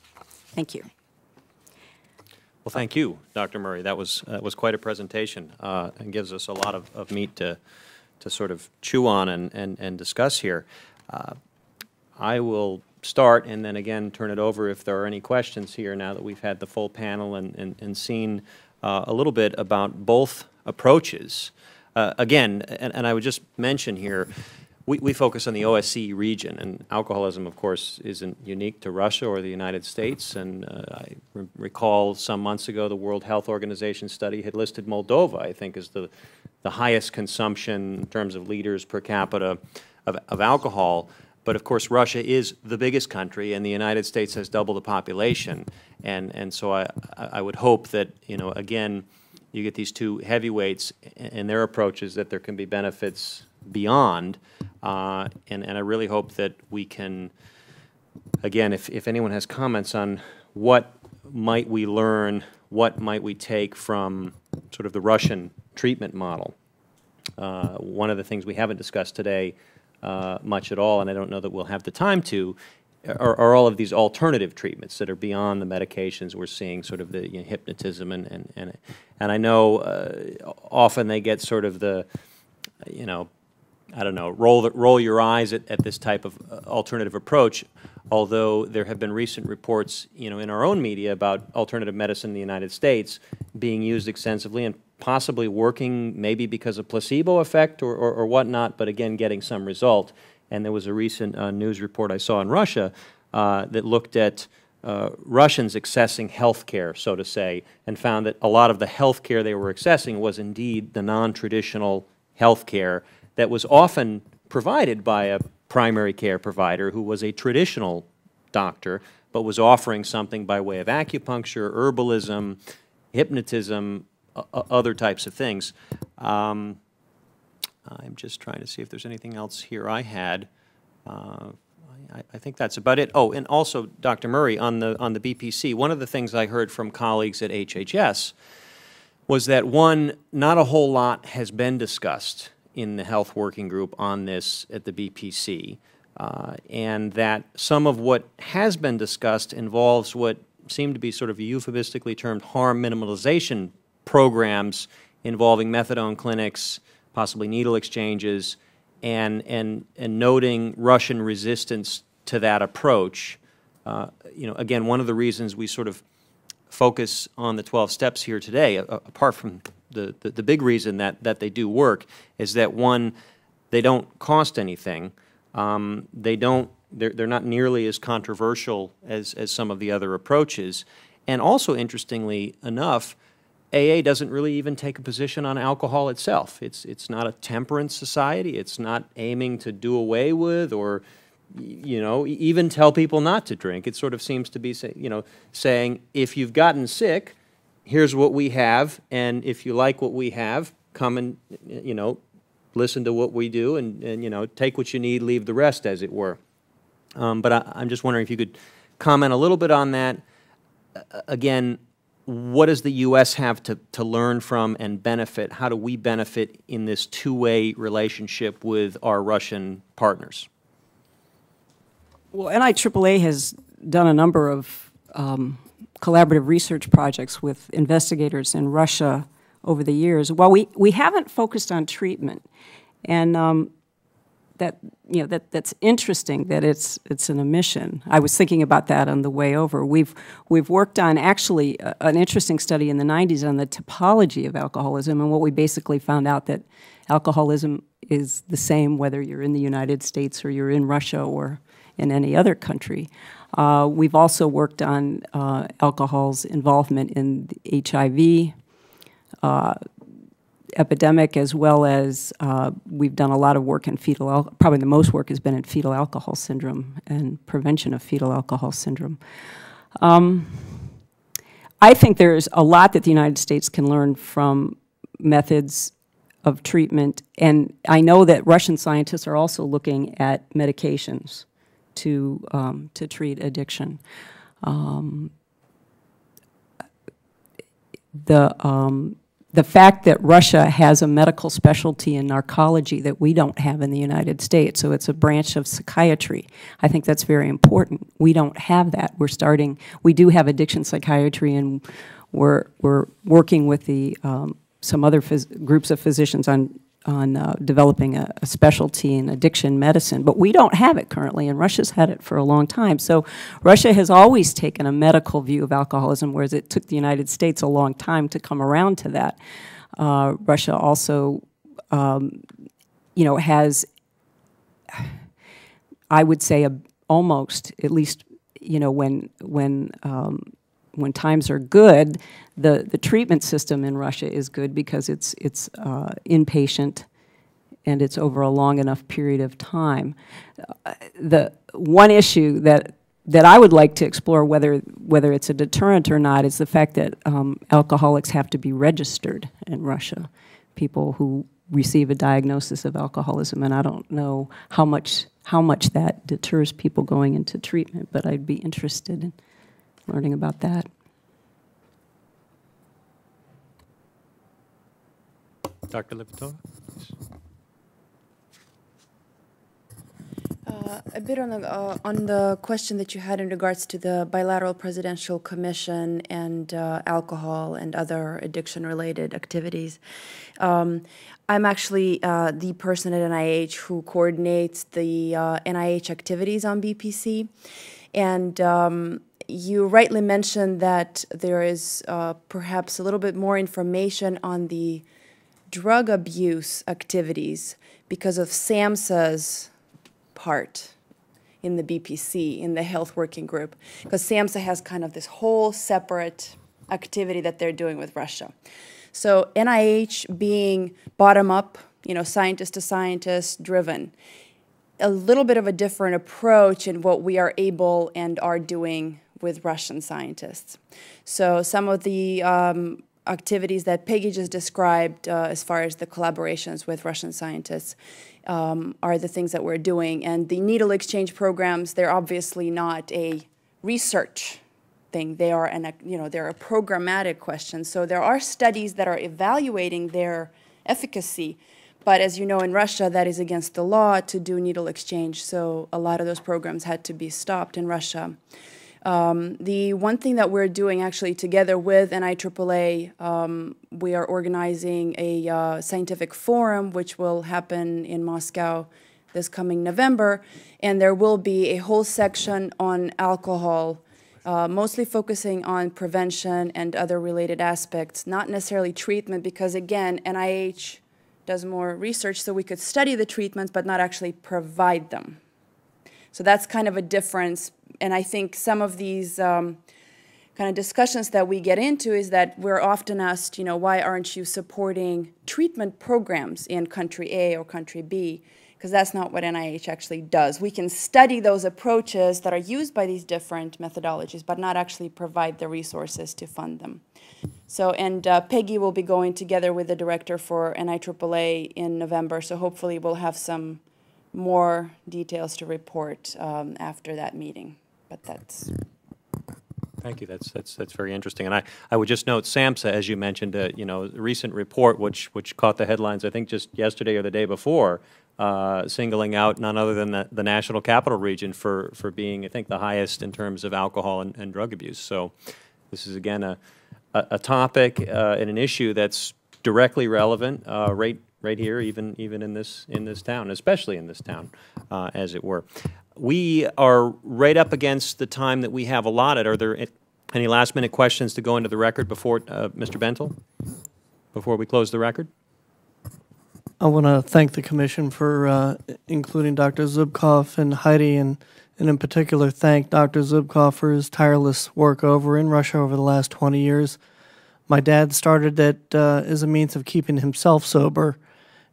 Thank you.
Well, thank you, Dr. Murray. That was quite a presentation and gives us a lot of meat to sort of chew on and discuss here. I will start and then again turn it over if there are any questions here now that we've had the full panel and seen a little bit about both approaches. Again, and I would just mention here, we focus on the OSCE region, and alcoholism, of course, isn't unique to Russia or the United States. And I recall some months ago the World Health Organization study had listed Moldova, I think, as the highest consumption in terms of liters per capita of alcohol. But of course, Russia is the biggest country, and the United States has double the population. And so I would hope that, you know, again, you get these two heavyweights and their approaches, that there can be benefits beyond. And I really hope that we can, again, if anyone has comments on what might we learn, what might we take from sort of the Russian treatment model. One of the things we haven't discussed today much at all, and I don't know that we'll have the time to, are all of these alternative treatments that are beyond the medications we're seeing, sort of the, you know, hypnotism and I know often they get sort of the, you know, I don't know, roll your eyes at this type of alternative approach, although there have been recent reports, you know, in our own media about alternative medicine in the United States being used extensively and possibly working maybe because of placebo effect or whatnot, but again, getting some result. And there was a recent news report I saw in Russia that looked at Russians accessing health care, so to say, and found that a lot of the health care they were accessing was indeed the non-traditional health care that was often provided by a primary care provider who was a traditional doctor, but was offering something by way of acupuncture, herbalism, hypnotism, other types of things. I'm just trying to see if there's anything else here I had. I think that's about it. Oh, and also, Dr. Murray, on the BPC, one of the things I heard from colleagues at HHS was that, one, not a whole lot has been discussed in the health working group on this at the BPC, and that some of what has been discussed involves what seem to be sort of euphemistically termed harm minimalization programs involving methadone clinics, possibly needle exchanges, and noting Russian resistance to that approach. You know, again, one of the reasons we sort of focus on the 12 steps here today, apart from the big reason that they do work, is that, one, they don't cost anything. They're not nearly as controversial as some of the other approaches. And also, interestingly enough, AA doesn't really even take a position on alcohol itself. It's not a temperance society. It's not aiming to do away with or, you know, even tell people not to drink. It sort of seems to be, you know, saying, if you've gotten sick, here's what we have, and if you like what we have, come and, you know, listen to what we do, and you know, take what you need, leave the rest, as it were. But I'm just wondering if you could comment a little bit on that. Again, what does the U.S. have to learn from and benefit? How do we benefit in this two-way relationship with our Russian partners?
Well, NIAAA has done a number of collaborative research projects with investigators in Russia over the years. While we haven't focused on treatment, and that's interesting that it's an omission. I was thinking about that on the way over. We've worked on actually an interesting study in the 90s on the typology of alcoholism, and what we basically found out that alcoholism is the same whether you're in the United States or you're in Russia or in any other country. We've also worked on alcohol's involvement in HIV, epidemic, as well as we've done a lot of work in probably the most work has been in fetal alcohol syndrome and prevention of fetal alcohol syndrome. I think there's a lot that the United States can learn from methods of treatment, and I know that Russian scientists are also looking at medications to treat addiction. The fact that Russia has a medical specialty in narcology that we don't have in the United States, so it's a branch of psychiatry, I think that's very important. We don't have that. We do have addiction psychiatry, and we're working with the some other groups of physicians on developing a specialty in addiction medicine, but we don't have it currently, and Russia's had it for a long time. So Russia has always taken a medical view of alcoholism, whereas it took the United States a long time to come around to that. Russia also, has, I would say, almost, at least, when times are good, the treatment system in Russia is good because it's inpatient and it's over a long enough period of time. The one issue that I would like to explore, whether it's a deterrent or not, is the fact that alcoholics have to be registered in Russia, people who receive a diagnosis of alcoholism, and I don't know how much that deters people going into treatment, but I'd be interested in learning about that.
Dr. Lipitova?
A bit on the question that you had in regards to the Bilateral Presidential Commission and alcohol and other addiction-related activities. I'm actually the person at NIH who coordinates the NIH activities on BPC, and you rightly mentioned that there is perhaps a little bit more information on the drug abuse activities because of SAMHSA's part in the BPC, in the health working group, because SAMHSA has kind of this whole separate activity that they're doing with Russia. So NIH being bottom-up, scientist to scientist driven, a little bit of a different approach in what we are able and are doing with Russian scientists. So some of the activities that Peggy just described as far as the collaborations with Russian scientists are the things that we're doing. And the needle exchange programs, they're obviously not a research thing. They are they're a programmatic question. So there are studies that are evaluating their efficacy, but as you know, in Russia, that is against the law to do needle exchange. So a lot of those programs had to be stopped in Russia. The one thing that we're doing actually together with NIAAA, we are organizing a scientific forum which will happen in Moscow this coming November, and there will be a whole section on alcohol, mostly focusing on prevention and other related aspects, not necessarily treatment, because again, NIH does more research so we could study the treatments but not actually provide them. So that's kind of a difference. And I think some of these kind of discussions that we get into is that we're often asked, why aren't you supporting treatment programs in country A or country B? Because that's not what NIH actually does. We can study those approaches that are used by these different methodologies, but not actually provide the resources to fund them. So, and Peggy will be going together with the director for NIAAA in November, so hopefully we'll have some more details to report after that meeting. But that's...
Thank you. That's very interesting. And I would just note SAMHSA, as you mentioned, a recent report which caught the headlines, I think just yesterday or the day before, singling out none other than the National Capital Region for being, I think, the highest in terms of alcohol and drug abuse. So this is, again, a topic and an issue that's directly relevant right here, even in this town, especially in this town, as it were. We are right up against the time that we have allotted. Are there any last-minute questions to go into the record before Mr. Bentel, before we close the record?
I want to thank the Commission for including Dr. Zhukov and Heidi, and in particular thank Dr. Zhukov for his tireless work over in Russia over the last 20 years. My dad started it as a means of keeping himself sober.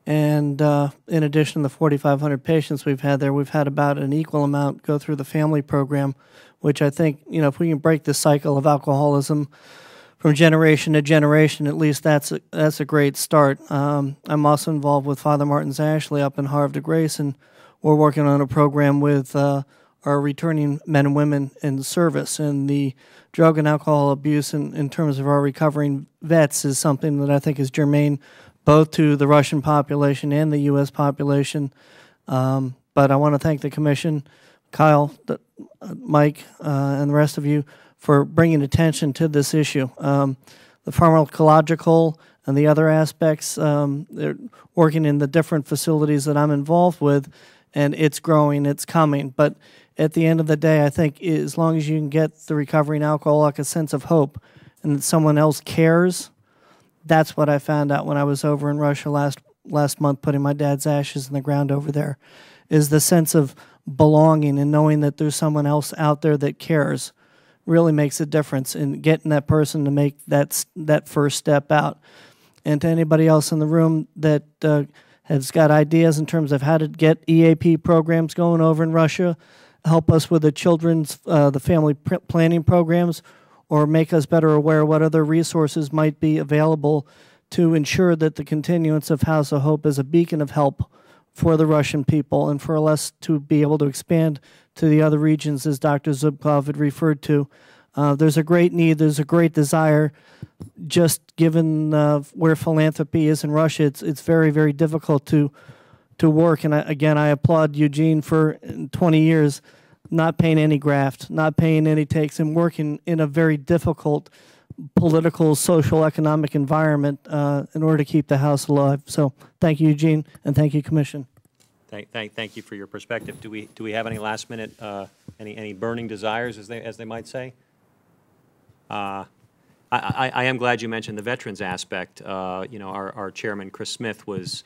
And in addition to the 4,500 patients we've had there, we've had about an equal amount go through the family program, which I think, if we can break the cycle of alcoholism from generation to generation, at least that's a great start. I'm also involved with Father Martin's Ashley up in Havre de Grace, and we're working on a program with our returning men and women in service. And the drug and alcohol abuse in terms of our recovering vets is something that I think is germane both to the Russian population and the U.S. population. But I want to thank the Commission, Kyle, Mike, and the rest of you for bringing attention to this issue. The pharmacological and the other aspects, they're working in the different facilities that I'm involved with, and it's growing, it's coming. But at the end of the day, I think as long as you can get the recovering alcoholic a sense of hope and that someone else cares, that's what I found out when I was over in Russia last month putting my dad's ashes in the ground over there, is the sense of belonging and knowing that there's someone else out there that cares really makes a difference in getting that person to make that first step out. And to anybody else in the room that has got ideas in terms of how to get EAP programs going over in Russia, help us with the children's, the family planning programs, or make us better aware what other resources might be available to ensure that the continuance of House of Hope is a beacon of help for the Russian people and for us to be able to expand to the other regions, as Dr. Zhukov had referred to. There's a great need, there's a great desire. Just given where philanthropy is in Russia, it's very, very difficult to work. And I applaud Eugene for 20 years not paying any graft, not paying any takes, and working in a very difficult political, social, economic environment in order to keep the House alive. So thank you, Eugene, and thank you, Commission.
Thank you for your perspective. Do we have any last minute any burning desires, as they might say? I am glad you mentioned the veterans aspect. Our chairman, Chris Smith, was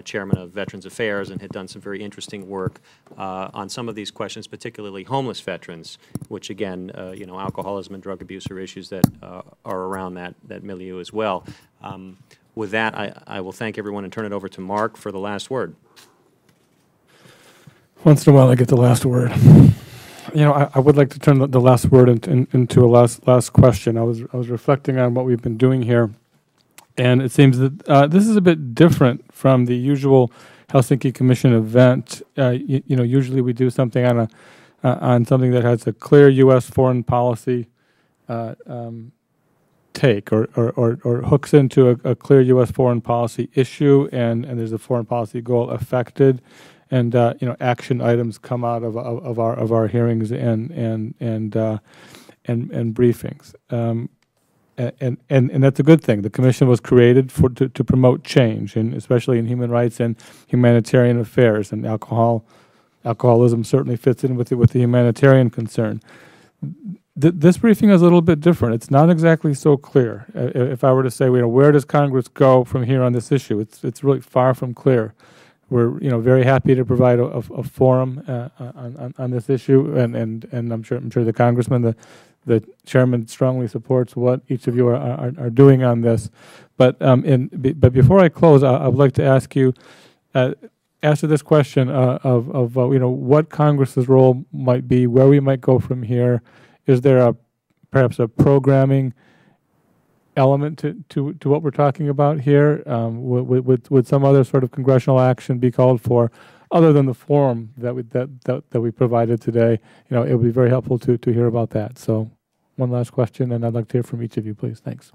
chairman of Veterans Affairs and had done some very interesting work on some of these questions, particularly homeless veterans, which again, alcoholism and drug abuse are issues that are around that milieu as well. With that, I will thank everyone and turn it over to Mark for the last word.
Once in a while, I get the last word. I would like to turn the last word into a last question. I was reflecting on what we've been doing here, and it seems that this is a bit different from the usual Helsinki Commission event. Usually we do something on something that has a clear U.S. foreign policy take, or hooks into a clear U.S. foreign policy issue, and there's a foreign policy goal affected. And action items come out of our hearings and briefings, and that's a good thing. The commission was created to promote change, and especially in human rights and humanitarian affairs. And alcoholism certainly fits in with the humanitarian concern. This briefing is a little bit different. It's not exactly so clear. If I were to say, where does Congress go from here on this issue? It's really far from clear. We're very happy to provide a forum on this issue, and I'm sure the congressman, the chairman, strongly supports what each of you are doing on this. But before I close, I would like to ask you, answer this question of what Congress's role might be, where we might go from here. Is there perhaps a programming element to what we're talking about here? Would some other sort of congressional action be called for, other than the forum that we provided today? It would be very helpful to hear about that. So, one last question, and I'd like to hear from each of you, please. Thanks.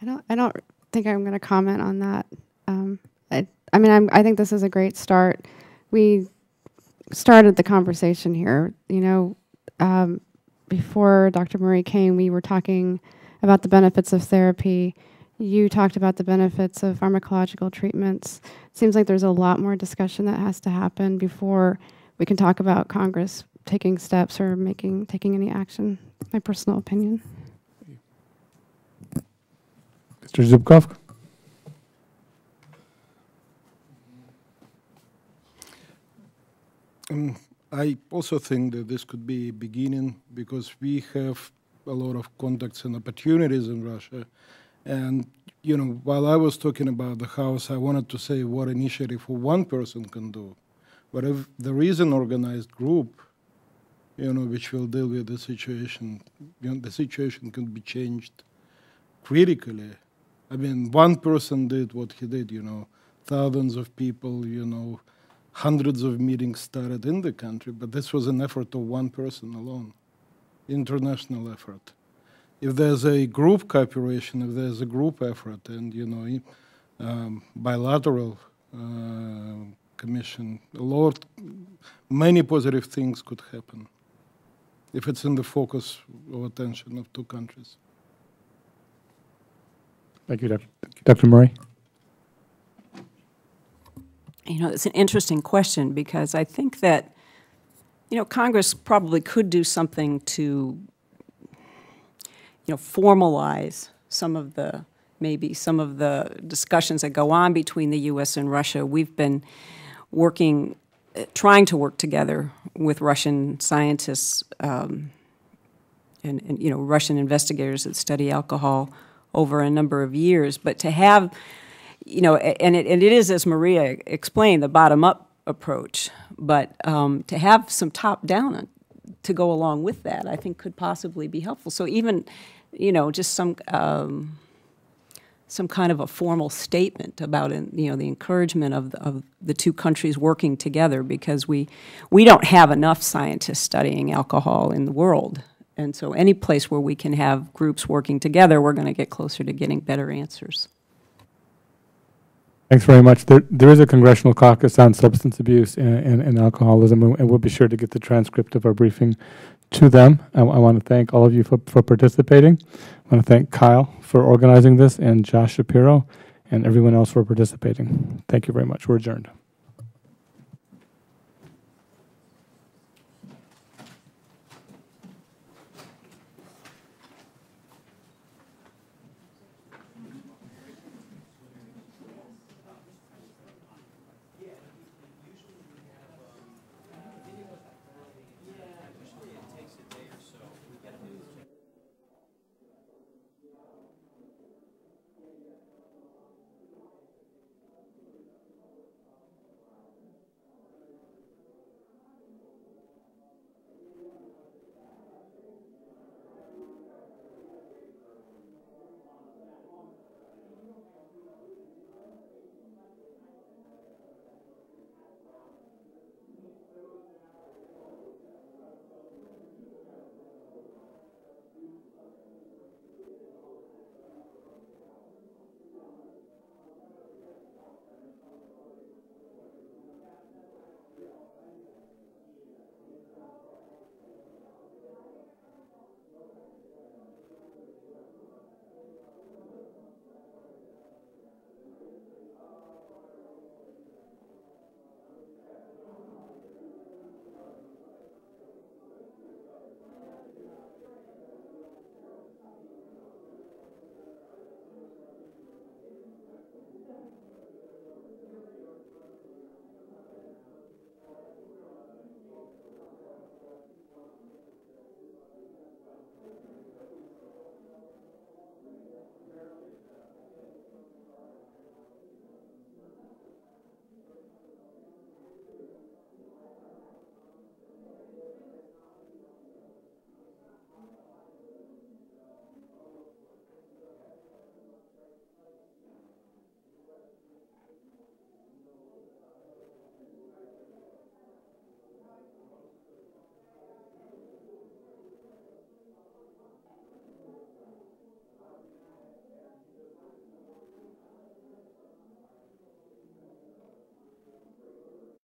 I don't think I'm going to comment on that. I think this is a great start. We started the conversation here. Before Dr. Murray came, we were talking about the benefits of therapy. You talked about the benefits of pharmacological treatments. It seems like there's a lot more discussion that has to happen before we can talk about Congress taking steps or taking any action. My personal opinion.
Mr. Zhukov?
I also think that this could be a beginning because we have a lot of contacts and opportunities in Russia. And, you know, while I was talking about the House, I wanted to say what initiative one person can do. But if there is an organized group, you know, which will deal with the situation, you know, the situation can be changed critically. I mean, one person did what he did, you know, thousands of people, you know, hundreds of meetings started in the country, but this was an effort of one person alone, international effort. If there's a group cooperation, if there's a group effort, and, you know, bilateral commission, many positive things could happen if it's in the focus of attention of two countries.
Thank you, Dr. Murray.
You know, it's an interesting question because I think that, you know, Congress probably could do something to, you know, formalize some of the, maybe some of the discussions that go on between the U.S. and Russia. We've been working, trying to work together with Russian scientists and, you know, Russian investigators that study alcohol over a number of years. But to have, you know, and it is, as Maria explained, the bottom-up approach, but to have some top-down to go along with that, I think could possibly be helpful. So even, you know, just some kind of a formal statement about, you know, the encouragement of the two countries working together, because we don't have enough scientists studying alcohol in the world. And so any place where we can have groups working together, we're going to get closer to getting better answers.
Thanks very much. There is a congressional caucus on substance abuse and alcoholism, and we'll be sure to get the transcript of our briefing to them. I want to thank all of you for participating. I want to thank Kyle for organizing this, and Josh Shapiro, and everyone else for participating. Thank you very much. We're adjourned.